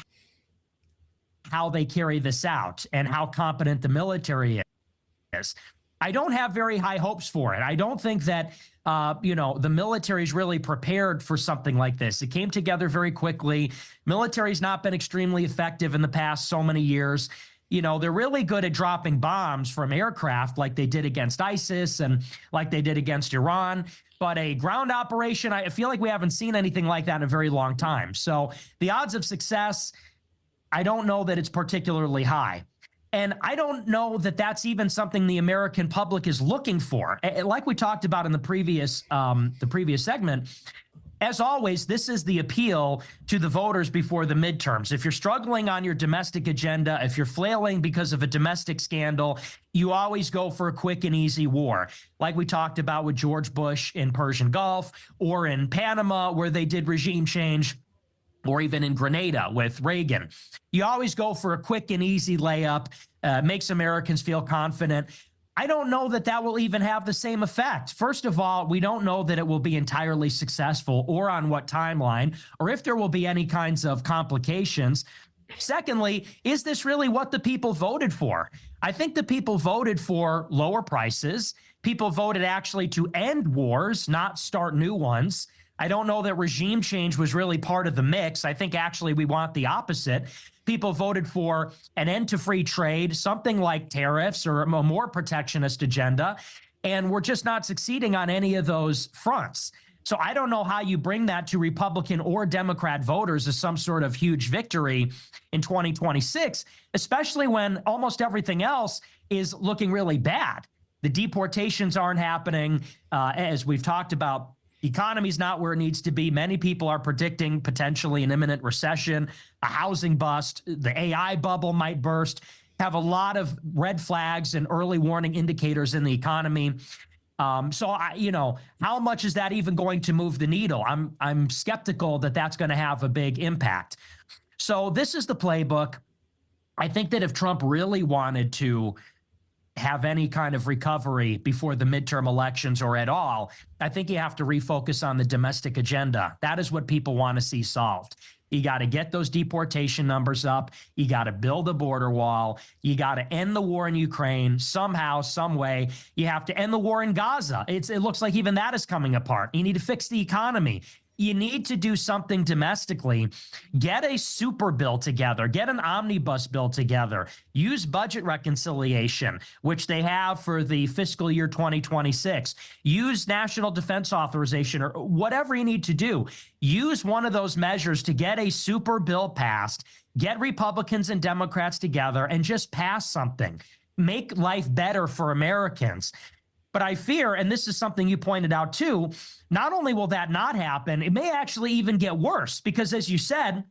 how they carry this out and how competent the military is. I don't have very high hopes for it. I don't think that, the military is really prepared for something like this. It came together very quickly. Military's not been extremely effective in the past so many years. They're really good at dropping bombs from aircraft like they did against ISIS and like they did against Iran. But a ground operation, I feel like we haven't seen anything like that in a very long time. So the odds of success, I don't know that it's particularly high. And I don't know that that's even something the American public is looking for. Like we talked about in the previous segment, as always, this is the appeal to the voters before the midterms. If you're struggling on your domestic agenda, if you're flailing because of a domestic scandal, you always go for a quick and easy war, like we talked about with George Bush in Persian Gulf, or in Panama where they did regime change, or even in Grenada with Reagan. You always go for a quick and easy layup, makes Americans feel confident. I don't know that that will even have the same effect. First of all, we don't know that it will be entirely successful or on what timeline, or if there will be any kinds of complications. Secondly, is this really what the people voted for? I think the people voted for lower prices. People voted actually to end wars, not start new ones. I don't know that regime change was really part of the mix. I think actually we want the opposite. People voted for an end to free trade, something like tariffs or a more protectionist agenda, and we're just not succeeding on any of those fronts. So I don't know how you bring that to Republican or Democrat voters as some sort of huge victory in 2026, especially when almost everything else is looking really bad. The deportations aren't happening, as we've talked about. The economy's not where it needs to be. Many people are predicting potentially an imminent recession, a housing bust, the AI bubble might burst, have a lot of red flags and early warning indicators in the economy. How much is that even going to move the needle? I'm skeptical that that's going to have a big impact. So this is the playbook. I think that if Trump really wanted to have any kind of recovery before the midterm elections or at all, I think you have to refocus on the domestic agenda. That is what people want to see solved. You got to get those deportation numbers up. You got to build a border wall. You got to end the war in Ukraine somehow, some way. You have to end the war in Gaza. It looks like even that is coming apart. You need to fix the economy. You need to do something domestically. Get a super bill together. Get an omnibus bill together. Use budget reconciliation, which they have for the fiscal year 2026. Use national defense authorization or whatever you need to do. Use one of those measures to get a super bill passed. Get Republicans and Democrats together and just pass something. Make life better for Americans. But I fear, and this is something you pointed out too, not only will that not happen, it may actually even get worse because, as you said,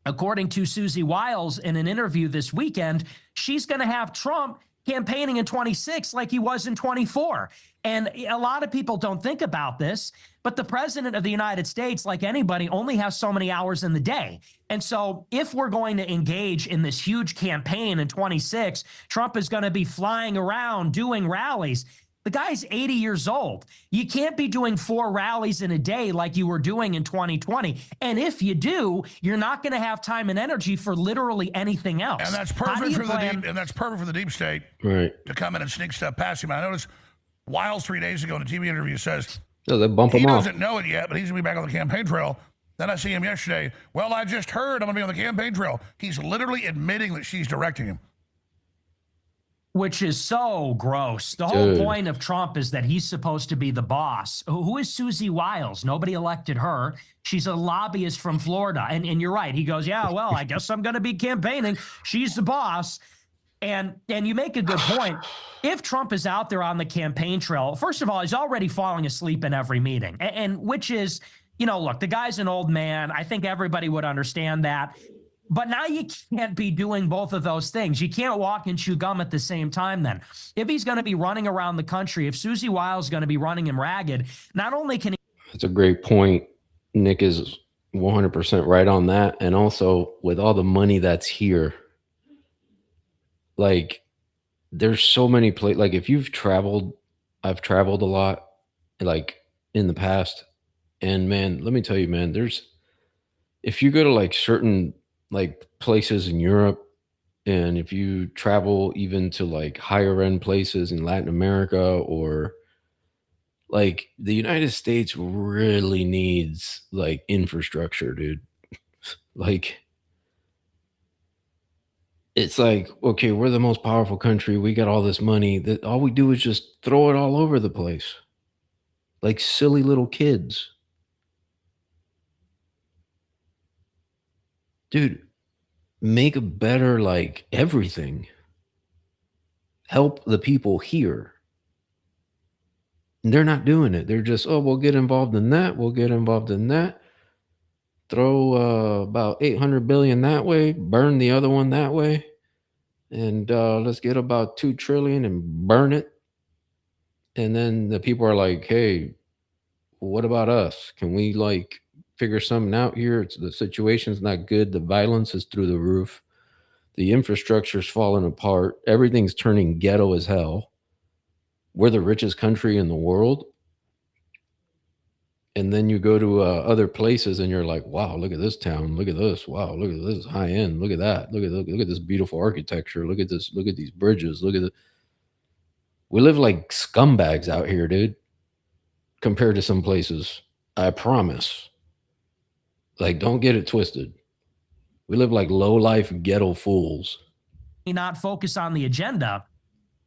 according to Susie Wiles in an interview this weekend, she's going to have Trump campaigning in 26 like he was in 24. And a lot of people don't think about this, but the president of the United States, like anybody, only has so many hours in the day. And so if we're going to engage in this huge campaign in 26, Trump is going to be flying around doing rallies. The guy's 80 years old. You can't be doing 4 rallies in a day like you were doing in 2020. And if you do, you're not going to have time and energy for literally anything else. And that's perfect for the deep state Right. to come in and sneak stuff past him. I noticed Wiles 3 days ago in a TV interview says So they bump he him off. doesn't know it yet, but he's going to be back on the campaign trail. Then I see him yesterday. Well, I just heard I'm going to be on the campaign trail. He's literally admitting that she's directing him. Which is so gross. The whole point of Trump is that he's supposed to be the boss. Who is Susie Wiles? Nobody elected her. She's a lobbyist from Florida. And you're right. He goes, yeah, well, I guess I'm going to be campaigning. She's the boss. And you make a good point. If Trump is out there on the campaign trail, first of all, he's already falling asleep in every meeting. And which is, look, the guy's an old man. I think everybody would understand that. But now you can't be doing both of those things. You can't walk and chew gum at the same time then. If he's going to be running around the country, if Susie Wiles is going to be running him ragged, not only can he... That's a great point. Nick is 100% right on that. And also with all the money that's here, like there's so many places. Like if you've traveled, I've traveled a lot, like in the past. And man, let me tell you, man, there's if you go to like certain like places in Europe, and if you travel even to like higher end places in Latin America, or like the United States really needs like infrastructure, dude. Like it's like, okay, we're the most powerful country. We got all this money that all we do is just throw it all over the place. Like silly little kids. Dude, make a better like everything. Help the people here. And they're not doing it. They're just, oh, we'll get involved in that. We'll get involved in that. Throw about 800 billion that way, burn the other one that way, and let's get about 2 trillion and burn it. And then the people are like, hey, what about us? Can we like figure something out here? The situation's not good. The violence is through the roof. The infrastructure's falling apart. Everything's turning ghetto as hell. We're the richest country in the world. And then you go to other places and you're like, wow, look at this town. Look at this. Wow, look at this high end. Look at that. Look at this beautiful architecture. Look at this. Look at these bridges. Look at the. We live like scumbags out here, dude, compared to some places. I promise. Like, don't get it twisted. We live like low life ghetto fools. Not focus on the agenda.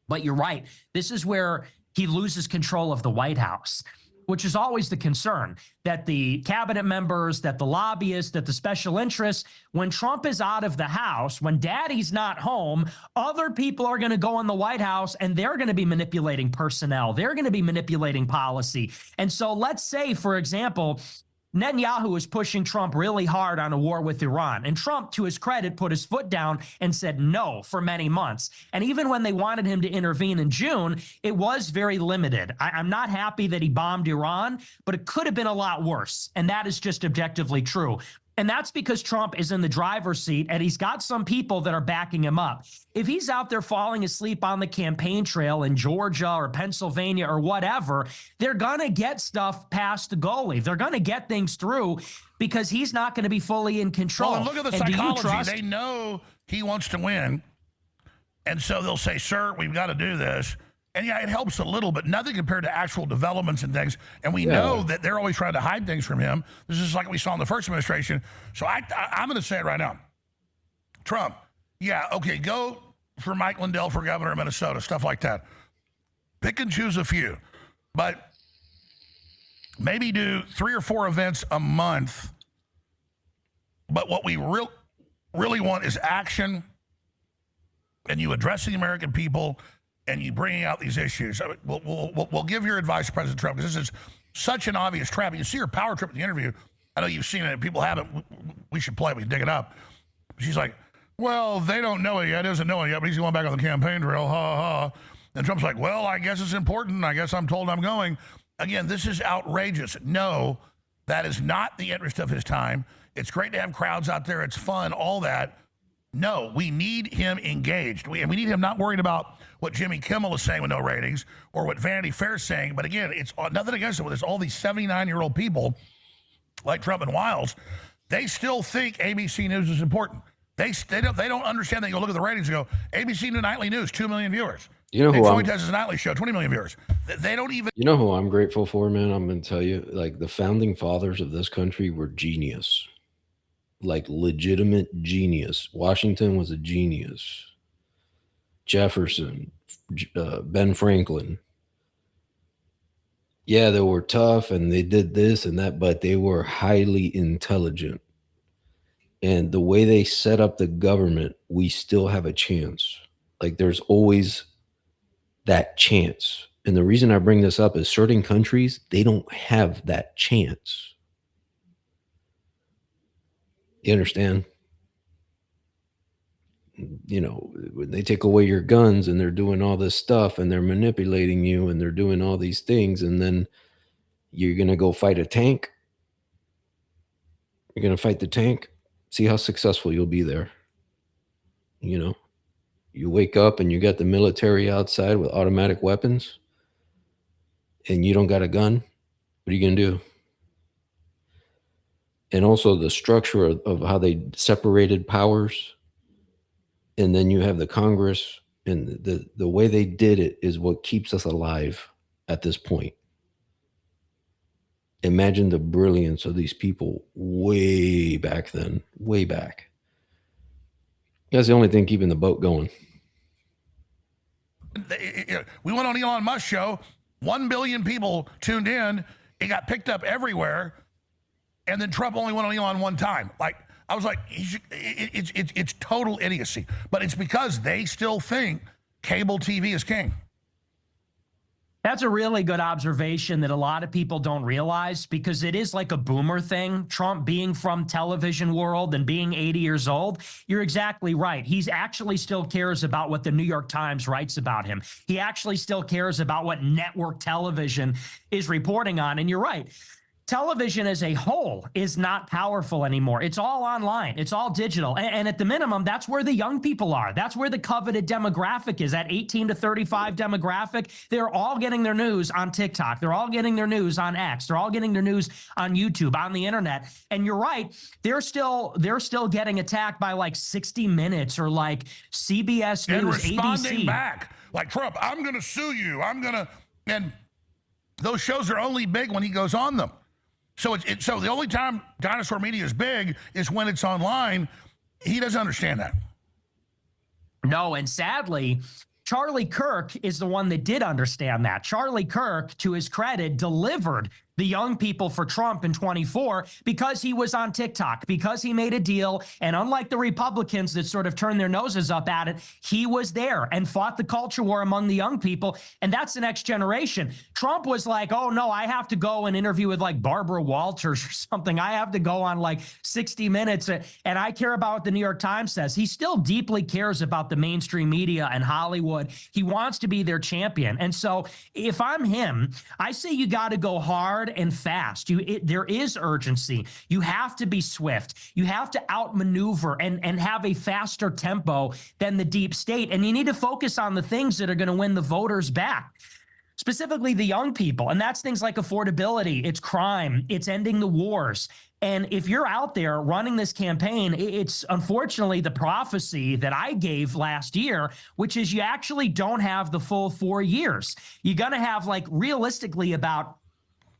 But you're right. This is where he loses control of the White House, which is always the concern, that the cabinet members, that the lobbyists, that the special interests, when Trump is out of the House, when daddy's not home, other people are going to go in the White House and they're going to be manipulating personnel. They're going to be manipulating policy. And so let's say, for example, Netanyahu is pushing Trump really hard on a war with Iran. And Trump, to his credit, put his foot down and said no for many months. And even when they wanted him to intervene in June, it was very limited. I'm not happy that he bombed Iran, but it could have been a lot worse. And that is just objectively true. And that's because Trump is in the driver's seat and he's got some people that are backing him up. If he's out there falling asleep on the campaign trail in Georgia or Pennsylvania or whatever, they're going to get stuff past the goalie. They're going to get things through because he's not going to be fully in control. Well, and look at the psychology. They know he wants to win. And so they'll say, sir, we've got to do this. And yeah, it helps a little, but nothing compared to actual developments and things. And we know that they're always trying to hide things from him. This is like we saw in the first administration. So I'm going to say it right now. Trump, yeah, okay, go for Mike Lindell for governor of Minnesota, stuff like that. Pick and choose a few. But maybe do 3 or 4 events a month. But what we really want is action, and you address the American people, and you bringing out these issues. I mean, we'll give your advice to President Trump, because this is such an obvious trap. You see her power trip in the interview. I know you've seen it. People haven't. We should play it. We can dig it up. She's like, well, they don't know it yet. He doesn't know it yet, but he's going back on the campaign trail. Ha, ha. And Trump's like, well, I guess it's important. I guess I'm told I'm going. Again, this is outrageous. No, that is not the interest of his time. It's great to have crowds out there. It's fun, all that. No, we need him engaged. We need him not worried about what Jimmy Kimmel is saying with no ratings or what Vanity Fair is saying. But again, it's nothing against it. There's all these 79-year-old people like Trump and Wiles. They still think ABC News is important. They don't understand that. You look at the ratings and go, ABC News Nightly News, 2 million viewers. You know who Fuentes' nightly show, 20 million viewers. They don't even. You know who I'm grateful for, man? I'm going to tell you, like the founding fathers of this country were genius. Like legitimate genius. Washington was a genius. Jefferson, Ben Franklin. Yeah, they were tough and they did this and that, but they were highly intelligent. And the way they set up the government, we still have a chance. Like there's always that chance. And the reason I bring this up is certain countries, they don't have that chance. You understand? You know, when they take away your guns and they're doing all this stuff and they're manipulating you and they're doing all these things, and then you're going to go fight a tank. You're going to fight the tank. See how successful you'll be there. You know, you wake up and you got the military outside with automatic weapons and you don't got a gun. What are you going to do? And also the structure of how they separated powers. And then you have the Congress, and the way they did it is what keeps us alive at this point. Imagine the brilliance of these people way back then, way back. That's the only thing keeping the boat going. We went on Elon Musk's show. 1 billion people tuned in. It got picked up everywhere. And then Trump only went on Elon one time. Like, I was like, it's total idiocy. But it's because they still think cable TV is king. That's a really good observation that a lot of people don't realize, because it is like a boomer thing. Trump being from television world and being 80 years old, you're exactly right. He's actually still cares about what the New York Times writes about him. He actually still cares about what network television is reporting on. And you're right. Television as a whole is not powerful anymore. It's all online. It's all digital. And at the minimum, that's where the young people are. That's where the coveted demographic is, that 18 to 35 demographic. They're all getting their news on TikTok. They're all getting their news on X. They're all getting their news on YouTube, on the internet. And you're right. They're still getting attacked by like 60 Minutes or like CBS and News, responding ABC. back. Like, Trump, I'm going to sue you. And those shows are only big when he goes on them. So so the only time dinosaur media is big is when it's online. He doesn't understand that. No, and sadly, Charlie Kirk is the one that did understand that. Charlie Kirk, to his credit, delivered the young people for Trump in 24 because he was on TikTok, because he made a deal. And unlike the Republicans that sort of turned their noses up at it, he was there and fought the culture war among the young people. And that's the next generation. Trump was like, oh, no, I have to go and interview with like Barbara Walters or something. I have to go on like 60 Minutes. And I care about what the New York Times says. He still deeply cares about the mainstream media and Hollywood. He wants to be their champion. And so if I'm him, I say you got to go hard and fast. There is urgency. You have to be swift. You have to outmaneuver and have a faster tempo than the deep state. And you need to focus on the things that are going to win the voters back, specifically the young people. And that's things like affordability, it's crime, it's ending the wars. And if you're out there running this campaign, it's unfortunately the prophecy that I gave last year, which is you actually don't have the full 4 years. You're going to have like realistically about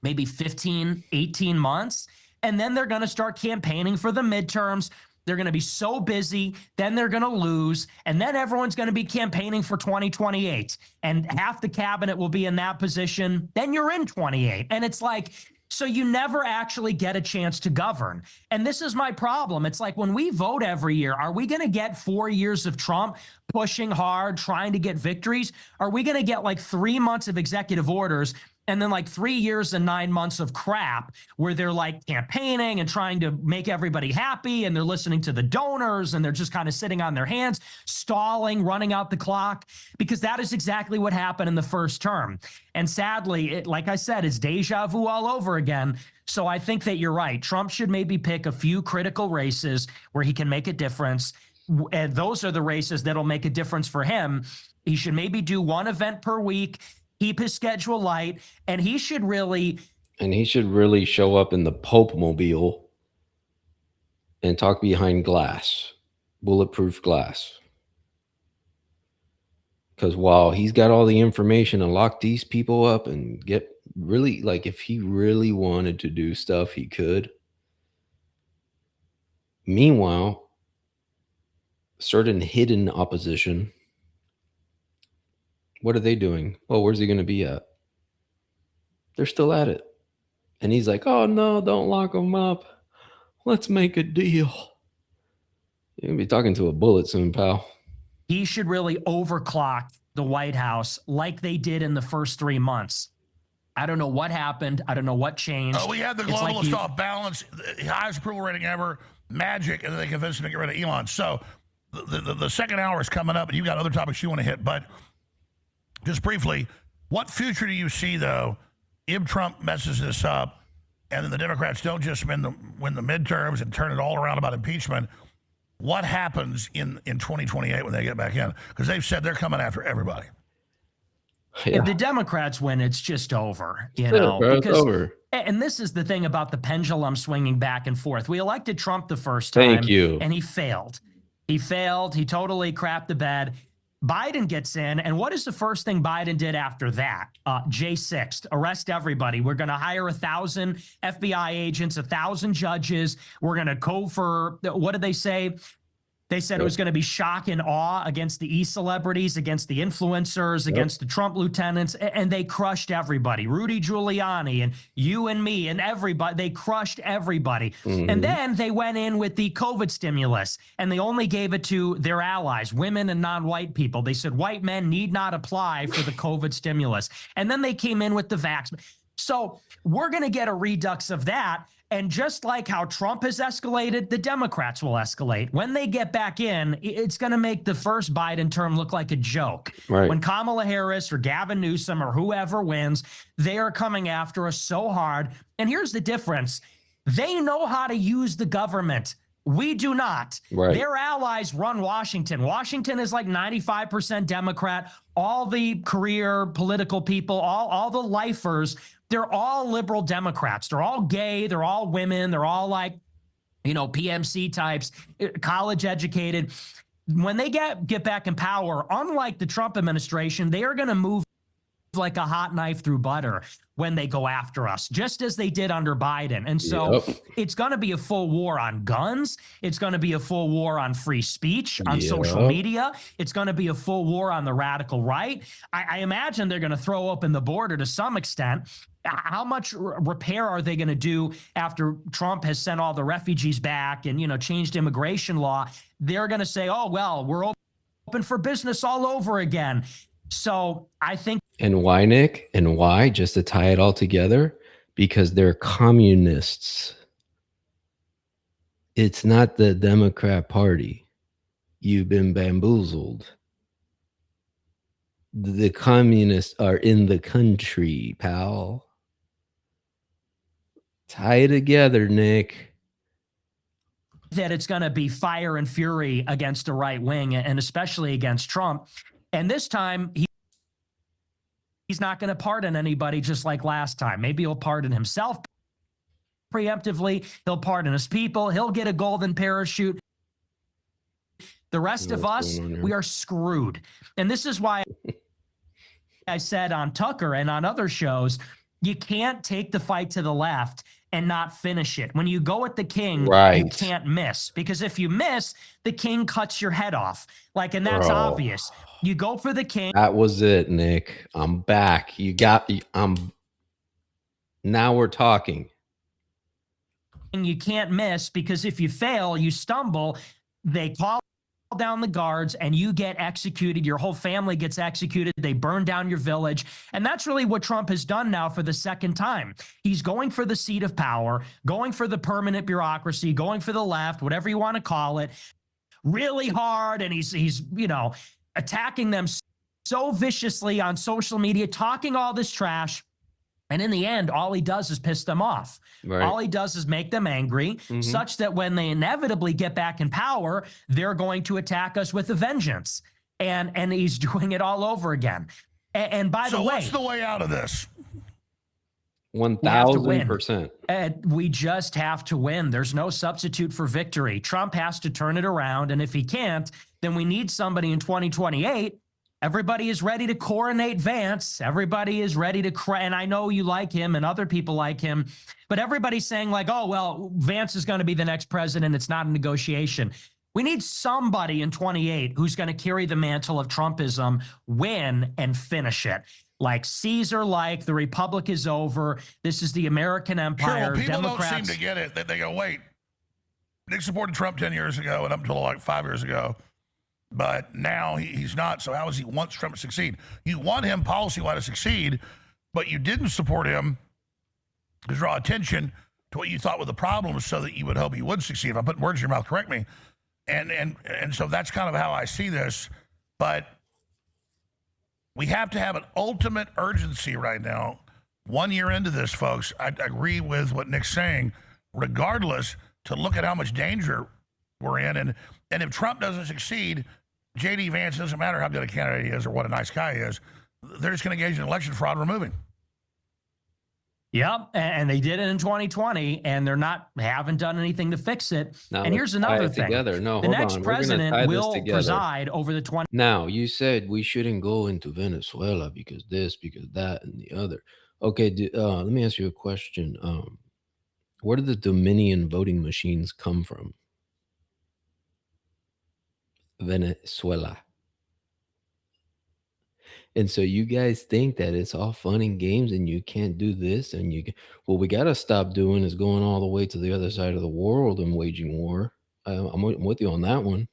maybe 15, 18 months. And then they're going to start campaigning for the midterms. They're going to be so busy. Then they're going to lose. And then everyone's going to be campaigning for 2028. And half the cabinet will be in that position. Then you're in 28. And it's like, so you never actually get a chance to govern. And this is my problem. It's like when we vote every year, are we going to get 4 years of Trump pushing hard, trying to get victories? Are we going to get like 3 months of executive orders and then like 3 years and 9 months of crap where they're like campaigning and trying to make everybody happy and they're listening to the donors and they're just kind of sitting on their hands, stalling, running out the clock? Because that is exactly what happened in the first term. And sadly, like I said, it's deja vu all over again. So I think that you're right. Trump should maybe pick a few critical races where he can make a difference. And those are the races that'll make a difference for him. He should maybe do one event per week, keep his schedule light, and he should really show up in the Pope mobile and talk behind glass, bulletproof glass. Because while he's got all the information and lock these people up and get really, like, if he really wanted to do stuff, he could. Meanwhile, certain hidden opposition, what are they doing? Oh, where's he going to be at? They're still at it. And he's like, oh, no, don't lock them up. Let's make a deal. You're going to be talking to a bullet soon, pal. He should really overclock the White House like they did in the first 3 months. I don't know what happened. I don't know what changed. Oh, we had the globalist off balance, the highest approval rating ever, magic, and then they convinced him to get rid of Elon. So the second hour is coming up, and you've got other topics you want to hit. But just briefly, what future do you see, though, if Trump messes this up? and then the Democrats don't just win the midterms and turn it all around about impeachment, what happens in 2028 when they get back in? Because they've said they're coming after everybody. Yeah. If the Democrats win, it's just over, you That's it, know, bro. It's because over. and this is the thing about the pendulum swinging back and forth. We elected Trump the first time, Thank you. and he failed. He failed. He totally crapped the bed. Biden gets in, and what is the first thing Biden did after that? J6, arrest everybody. We're going to hire 1,000 FBI agents, 1,000 judges. We're going to go for, what did they say? They said it was going to be shock and awe against the e-celebrities, against the influencers, against the Trump lieutenants, and they crushed everybody. Rudy Giuliani and you and me and everybody, they crushed everybody. And then they went in with the COVID stimulus, and they only gave it to their allies, women and non-white people. They said white men need not apply for the COVID stimulus. And then they came in with the vax. So we're going to get a redux of that. And just like how Trump has escalated, the Democrats will escalate. When they get back in, it's going to make the first Biden term look like a joke. Right. When Kamala Harris or Gavin Newsom or whoever wins, they are coming after us so hard. And here's the difference. They know how to use the government. We do not. Right. Their allies run Washington. Washington is like 95% Democrat. All the career political people, all the lifers, they're all liberal Democrats. They're all gay. They're all women. They're all like, you know, PMC types, college educated. When they get back in power, unlike the Trump administration, they are going to move like a hot knife through butter when they go after us, just as they did under Biden. And so it's going to be a full war on guns. It's going to be a full war on free speech, on social media. It's going to be a full war on the radical right. I imagine they're going to throw open the border to some extent. How much repair are they going to do after Trump has sent all the refugees back and, you know, changed immigration law? They're going to say, oh, well, we're open for business all over again. So I think. And why, Nick? And why? Just to tie it all together? Because they're communists. It's not the Democrat Party. You've been bamboozled. The communists are in the country, pal. Tie it together, Nick. That it's going to be fire and fury against the right wing, and especially against Trump. And this time, he's not going to pardon anybody just like last time. Maybe he'll pardon himself preemptively. He'll pardon his people. He'll get a golden parachute. The rest of us, we are screwed. And this is why I said on Tucker and on other shows, you can't take the fight to the left and not finish it. When you go at the king, you can't miss. Because if you miss, the king cuts your head off. Like, and that's obvious. You go for the king. That was it, Nick. I'm back. You got me. Now we're talking. And you can't miss, because if you fail, you stumble, they call down the guards and you get executed. Your whole family gets executed. They burn down your village. And that's really what Trump has done now for the second time. He's going for the seat of power, going for the permanent bureaucracy, going for the left, whatever you want to call it, really hard. And he's you know, attacking them so viciously on social media, talking all this trash. And in the end, all he does is piss them off. Right. All he does is make them angry, such that when they inevitably get back in power, they're going to attack us with a vengeance. And he's doing it all over again. And by the way, what's the way out of this? 1,000%. We just have to win. There's no substitute for victory. Trump has to turn it around. And if he can't, then we need somebody in 2028. Everybody is ready to coronate Vance. Everybody is ready to and I know you like him and other people like him, but everybody's saying like, oh, well, Vance is going to be the next president. It's not a negotiation. We need somebody in 28 who's going to carry the mantle of Trumpism, win, and finish it. Like Caesar, like the Republic is over. This is the American empire. Sure, well, people Democrats don't seem to get it. They go, wait, Nick supported Trump 10 years ago and up until like 5 years ago. But now he's not, so how does he want Trump to succeed? You want him policy-wise to succeed, but you didn't support him to draw attention to what you thought were the problems so that you would hope he would succeed. If I put words in your mouth, correct me. And so that's kind of how I see this. But we have to have an ultimate urgency right now 1 year into this, folks, I agree with what Nick's saying. Regardless, to look at how much danger we're in, and if Trump doesn't succeed, J.D. Vance, doesn't matter how good a candidate he is or what a nice guy he is, they're just going to engage in election fraud and remove him. Yep, and they did it in 2020, and haven't done anything to fix it. Now And here's another thing: together. No, the hold next on. We're gonna tie president this will together. preside over the 20. Now, you said we shouldn't go into Venezuela because this, because that, and the other. Okay, let me ask you a question. Where did the Dominion voting machines come from? Venezuela. And so you guys think that it's all fun and games and you can't do this and what we got to stop doing is going all the way to the other side of the world and waging war. I'm with you on that one.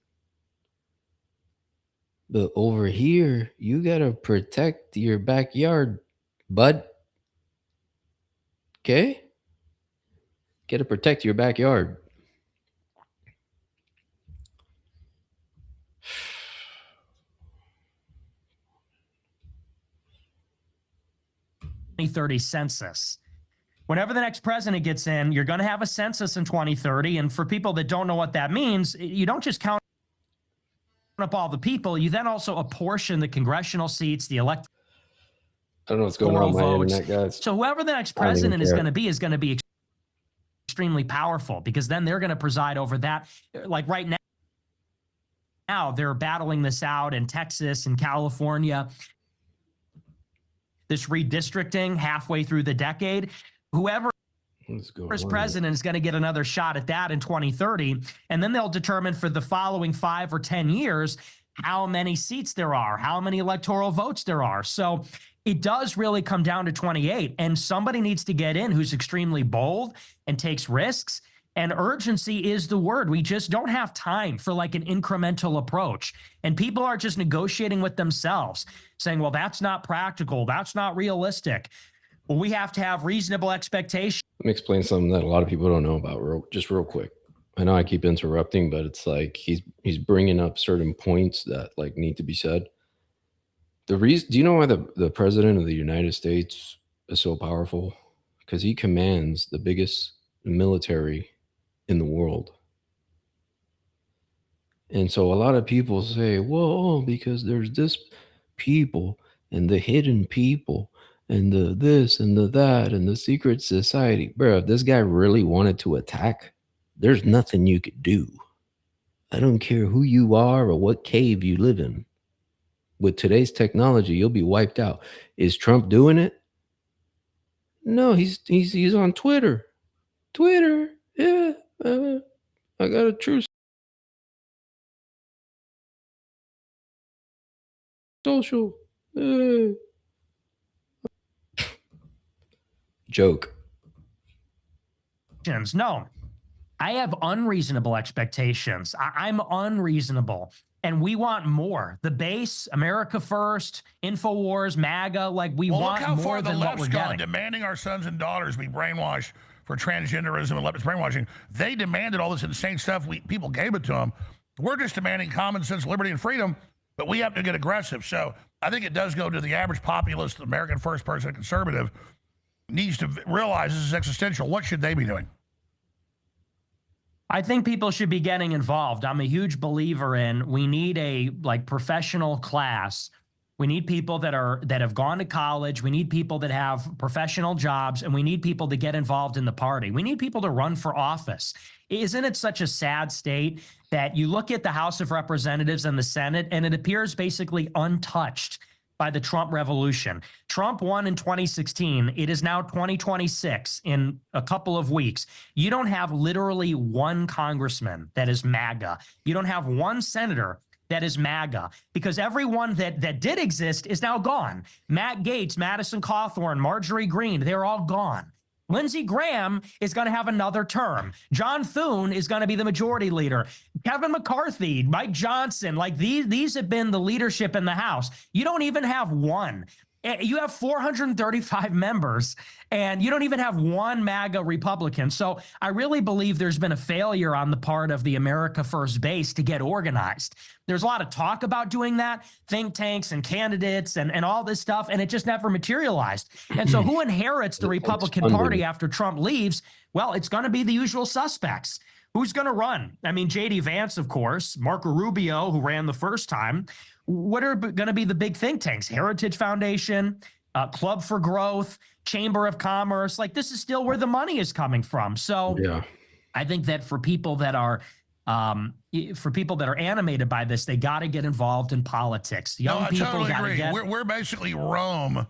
But over here, you got to protect your backyard, bud. Okay? Got to protect your backyard. census. Whenever the next president gets in, you're going to have a census in 2030. And for people that don't know what that means, you don't just count up all the people. You then also apportion the congressional seats, the electoral I don't know what's going on with my votes. internet, guys. So whoever the next president is going to be extremely powerful, because then they're going to preside over that. Like right now, they're battling this out in Texas and California. This redistricting halfway through the decade, whoever is president is going to get another shot at that in 2030. And then they'll determine for the following 5 or 10 years how many seats there are, how many electoral votes there are. So it does really come down to 28. And somebody needs to get in who's extremely bold and takes risks. And urgency is the word. We just don't have time for like an incremental approach. And people are just negotiating with themselves, saying, well, that's not practical. That's not realistic. Well, we have to have reasonable expectations. Let me explain something that a lot of people don't know about real quick. I know I keep interrupting, but it's like he's bringing up certain points that like need to be said. Do you know why the president of the United States is so powerful? Because he commands the biggest military in the world. And so a lot of people say, well, because there's this people and the hidden people and the this and the that and the secret society. Bro, if this guy really wanted to attack, there's nothing you could do. I don't care who you are or what cave you live in. With today's technology, you'll be wiped out. Is Trump doing it? No, he's on Twitter. Twitter, yeah. I got a true social joke. No, I have unreasonable expectations. I'm unreasonable. And we want more. The base, America First, InfoWars, MAGA, like we want more than what we're getting. Demanding our sons and daughters be brainwashed for transgenderism and leftist brainwashing. They demanded all this insane stuff. People gave it to them. We're just demanding common sense, liberty, and freedom, but we have to get aggressive. So I think it does go to the average populist, the American First person, conservative, needs to realize this is existential. What should they be doing? I think people should be getting involved. I'm a huge believer in we need a professional class. We need people that have gone to college. We need people that have professional jobs, and we need people to get involved in the party. We need people to run for office. Isn't it such a sad state that you look at the House of Representatives and the Senate, and it appears basically untouched by the Trump revolution? Trump won in 2016. It is now 2026 in a couple of weeks. You don't have literally one congressman that is MAGA. You don't have one senator that is MAGA, because everyone that did exist is now gone. Matt Gaetz, Madison Cawthorn, Marjorie Greene, they're all gone. Lindsey Graham is going to have another term. John Thune is going to be the majority leader. Kevin McCarthy, Mike Johnson, these have been the leadership in the House. You don't even have one. You have 435 members, and you don't even have one MAGA Republican. So I really believe there's been a failure on the part of the America First base to get organized. There's a lot of talk about doing that, think tanks and candidates and all this stuff, and it just never materialized. And so who inherits the Republican Party after Trump leaves? Well, it's going to be the usual suspects. Who's going to run? I mean, J.D. Vance, of course, Marco Rubio, who ran the first time. What are going to be the big think tanks? Heritage Foundation, Club for Growth, Chamber of Commerce. Like, this is still where the money is coming from. So Yeah. I think that for people that are animated by this, they got to get involved in politics. Young people totally got to agree. get. We're basically Rome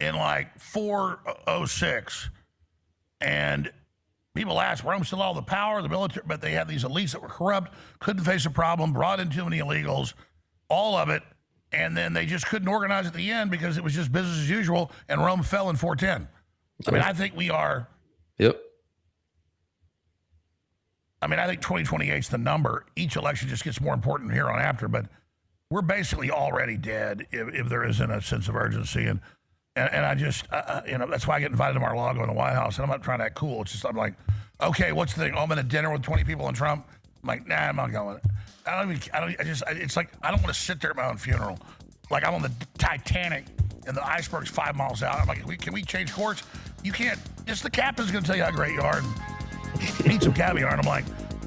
in like 406, and people ask, Rome still all the power, the military, but they had these elites that were corrupt, couldn't face a problem, brought in too many illegals, all of it, and then they just couldn't organize at the end because it was just business as usual, and Rome fell in 410. I mean, I think we are. Yep. I mean, I think 2028 is the number. Each election just gets more important here on after, but we're basically already dead if there isn't a sense of urgency. And I just, that's why I get invited to Mar-a-Lago in the White House, and I'm not trying to act cool. It's just, I'm like, okay, what's the thing? Oh, I'm at a dinner with 20 people and Trump. I'm like, nah, I'm not going. It's like, I don't want to sit there at my own funeral. Like, I'm on the Titanic and the iceberg's 5 miles out. I'm like, can we change course? You can't. Just the captain's going to tell you how great you are and eat some caviar. And I'm like,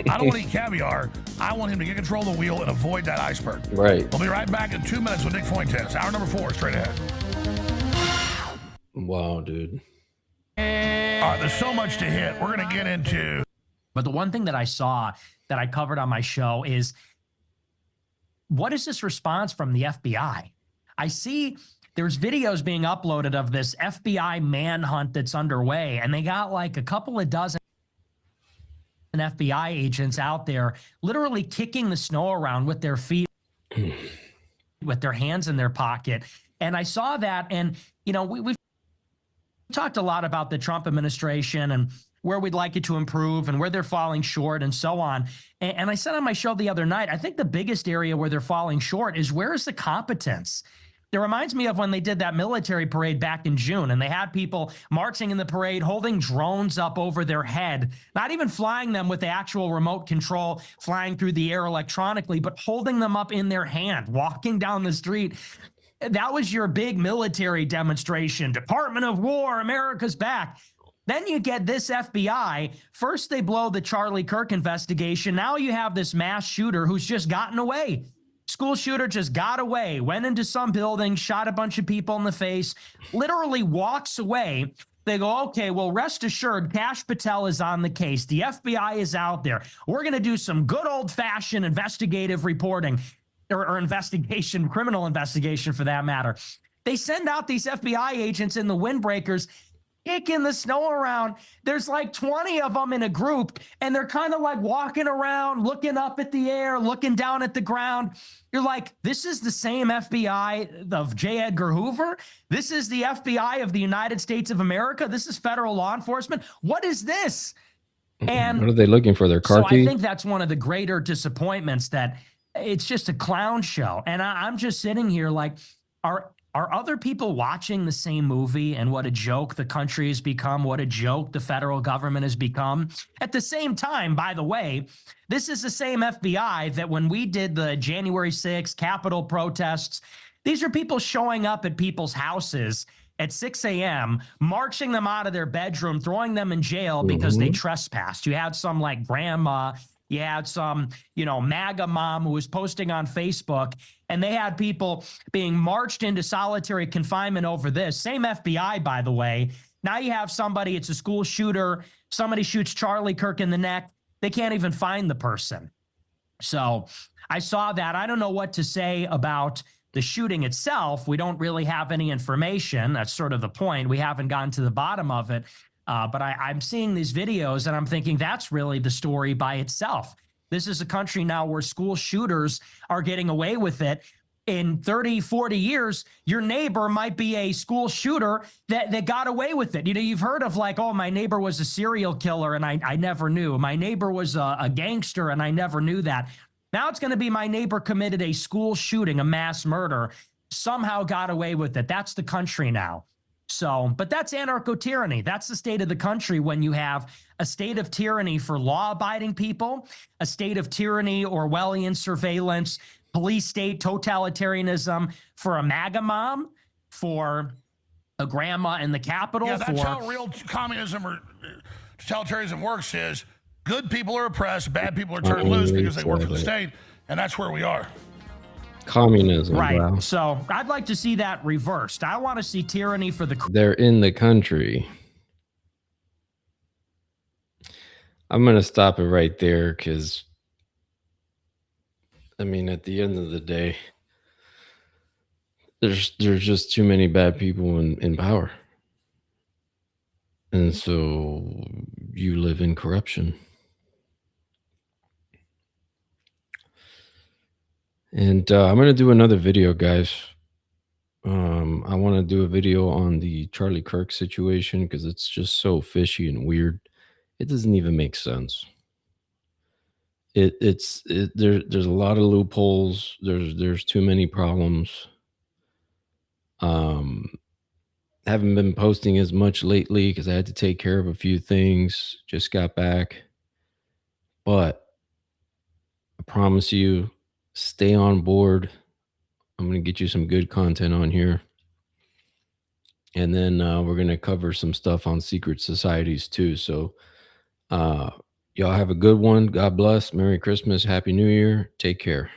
I don't want to eat caviar. I want him to get control of the wheel and avoid that iceberg. Right. We'll be right back in 2 minutes with Nick Fuentes. Hour number 4, straight ahead. Wow, dude. All right, there's so much to hit. We're going to get into. But the one thing that I saw that I covered on my show is, what is this response from the FBI? I see there's videos being uploaded of this FBI manhunt that's underway, and they got like a couple of dozen FBI agents out there literally kicking the snow around with their feet, with their hands in their pocket. And I saw that, and, you know, we've talked a lot about the Trump administration and where we'd like it to improve and where they're falling short and so on. And I said on my show the other night, I think the biggest area where they're falling short is, where is the competence? It reminds me of when they did that military parade back in June, and they had people marching in the parade holding drones up over their head, not even flying them with the actual remote control, flying through the air electronically, but holding them up in their hand, walking down the street. That was your big military demonstration. Department of War, America's back. Then you get this FBI. First, they blow the Charlie Kirk investigation. Now you have this mass shooter who's just gotten away. School shooter just got away, went into some building, shot a bunch of people in the face, literally walks away. They go, okay, well, rest assured, Kash Patel is on the case. The FBI is out there. We're going to do some good old-fashioned investigative reporting, or investigation, criminal investigation for that matter. They send out these FBI agents in the windbreakers, kicking the snow around. There's like 20 of them in a group, and they're kind of like walking around, looking up at the air, looking down at the ground. You're like, this is the same FBI of J. Edgar Hoover? This is the FBI of the United States of America? This is federal law enforcement? What is this? And what are they looking for? Their car so key? I think that's one of the greater disappointments, that it's just a clown show. And I'm just sitting here like, are other people watching the same movie, and what a joke the country has become, what a joke the federal government has become? At the same time, by the way, this is the same FBI that when we did the January 6th Capitol protests, these are people showing up at people's houses at 6 a.m., marching them out of their bedroom, throwing them in jail because they trespassed. You had some like grandma, you had some, MAGA mom who was posting on Facebook, and they had people being marched into solitary confinement over this. Same FBI, by the way. Now you have somebody, it's a school shooter, somebody shoots Charlie Kirk in the neck. They can't even find the person. So I saw that. I don't know what to say about the shooting itself. We don't really have any information. That's sort of the point. We haven't gotten to the bottom of it. But I'm seeing these videos and I'm thinking that's really the story by itself. This is a country now where school shooters are getting away with it. In 30, 40 years, your neighbor might be a school shooter that got away with it. You've heard of like, oh, my neighbor was a serial killer and I never knew. My neighbor was a gangster and I never knew that. Now it's going to be my neighbor committed a school shooting, a mass murder. somehow got away with it. That's the country now. So, but that's anarcho tyranny. That's the state of the country when you have a state of tyranny for law abiding people, a state of tyranny, Orwellian surveillance, police state totalitarianism for a MAGA mom, for a grandma in the Capitol. Yeah, that's for how real communism or totalitarianism works is good people are oppressed, bad people are turned loose because they work for the state, and that's where we are. Communism, right. bro. So I'd like to see that reversed. I want to see tyranny for the. They're in the country. I'm going to stop it right there because, I mean, at the end of the day, there's just too many bad people in power. And so you live in corruption. And I'm going to do another video, guys. I want to do a video on the Charlie Kirk situation because it's just so fishy and weird. It doesn't even make sense. There's a lot of loopholes. There's too many problems. Haven't been posting as much lately because I had to take care of a few things. Just got back. But I promise you, stay on board. I'm going to get you some good content on here. And then we're going to cover some stuff on secret societies too. So y'all have a good one. God bless. Merry Christmas. Happy New Year. Take care.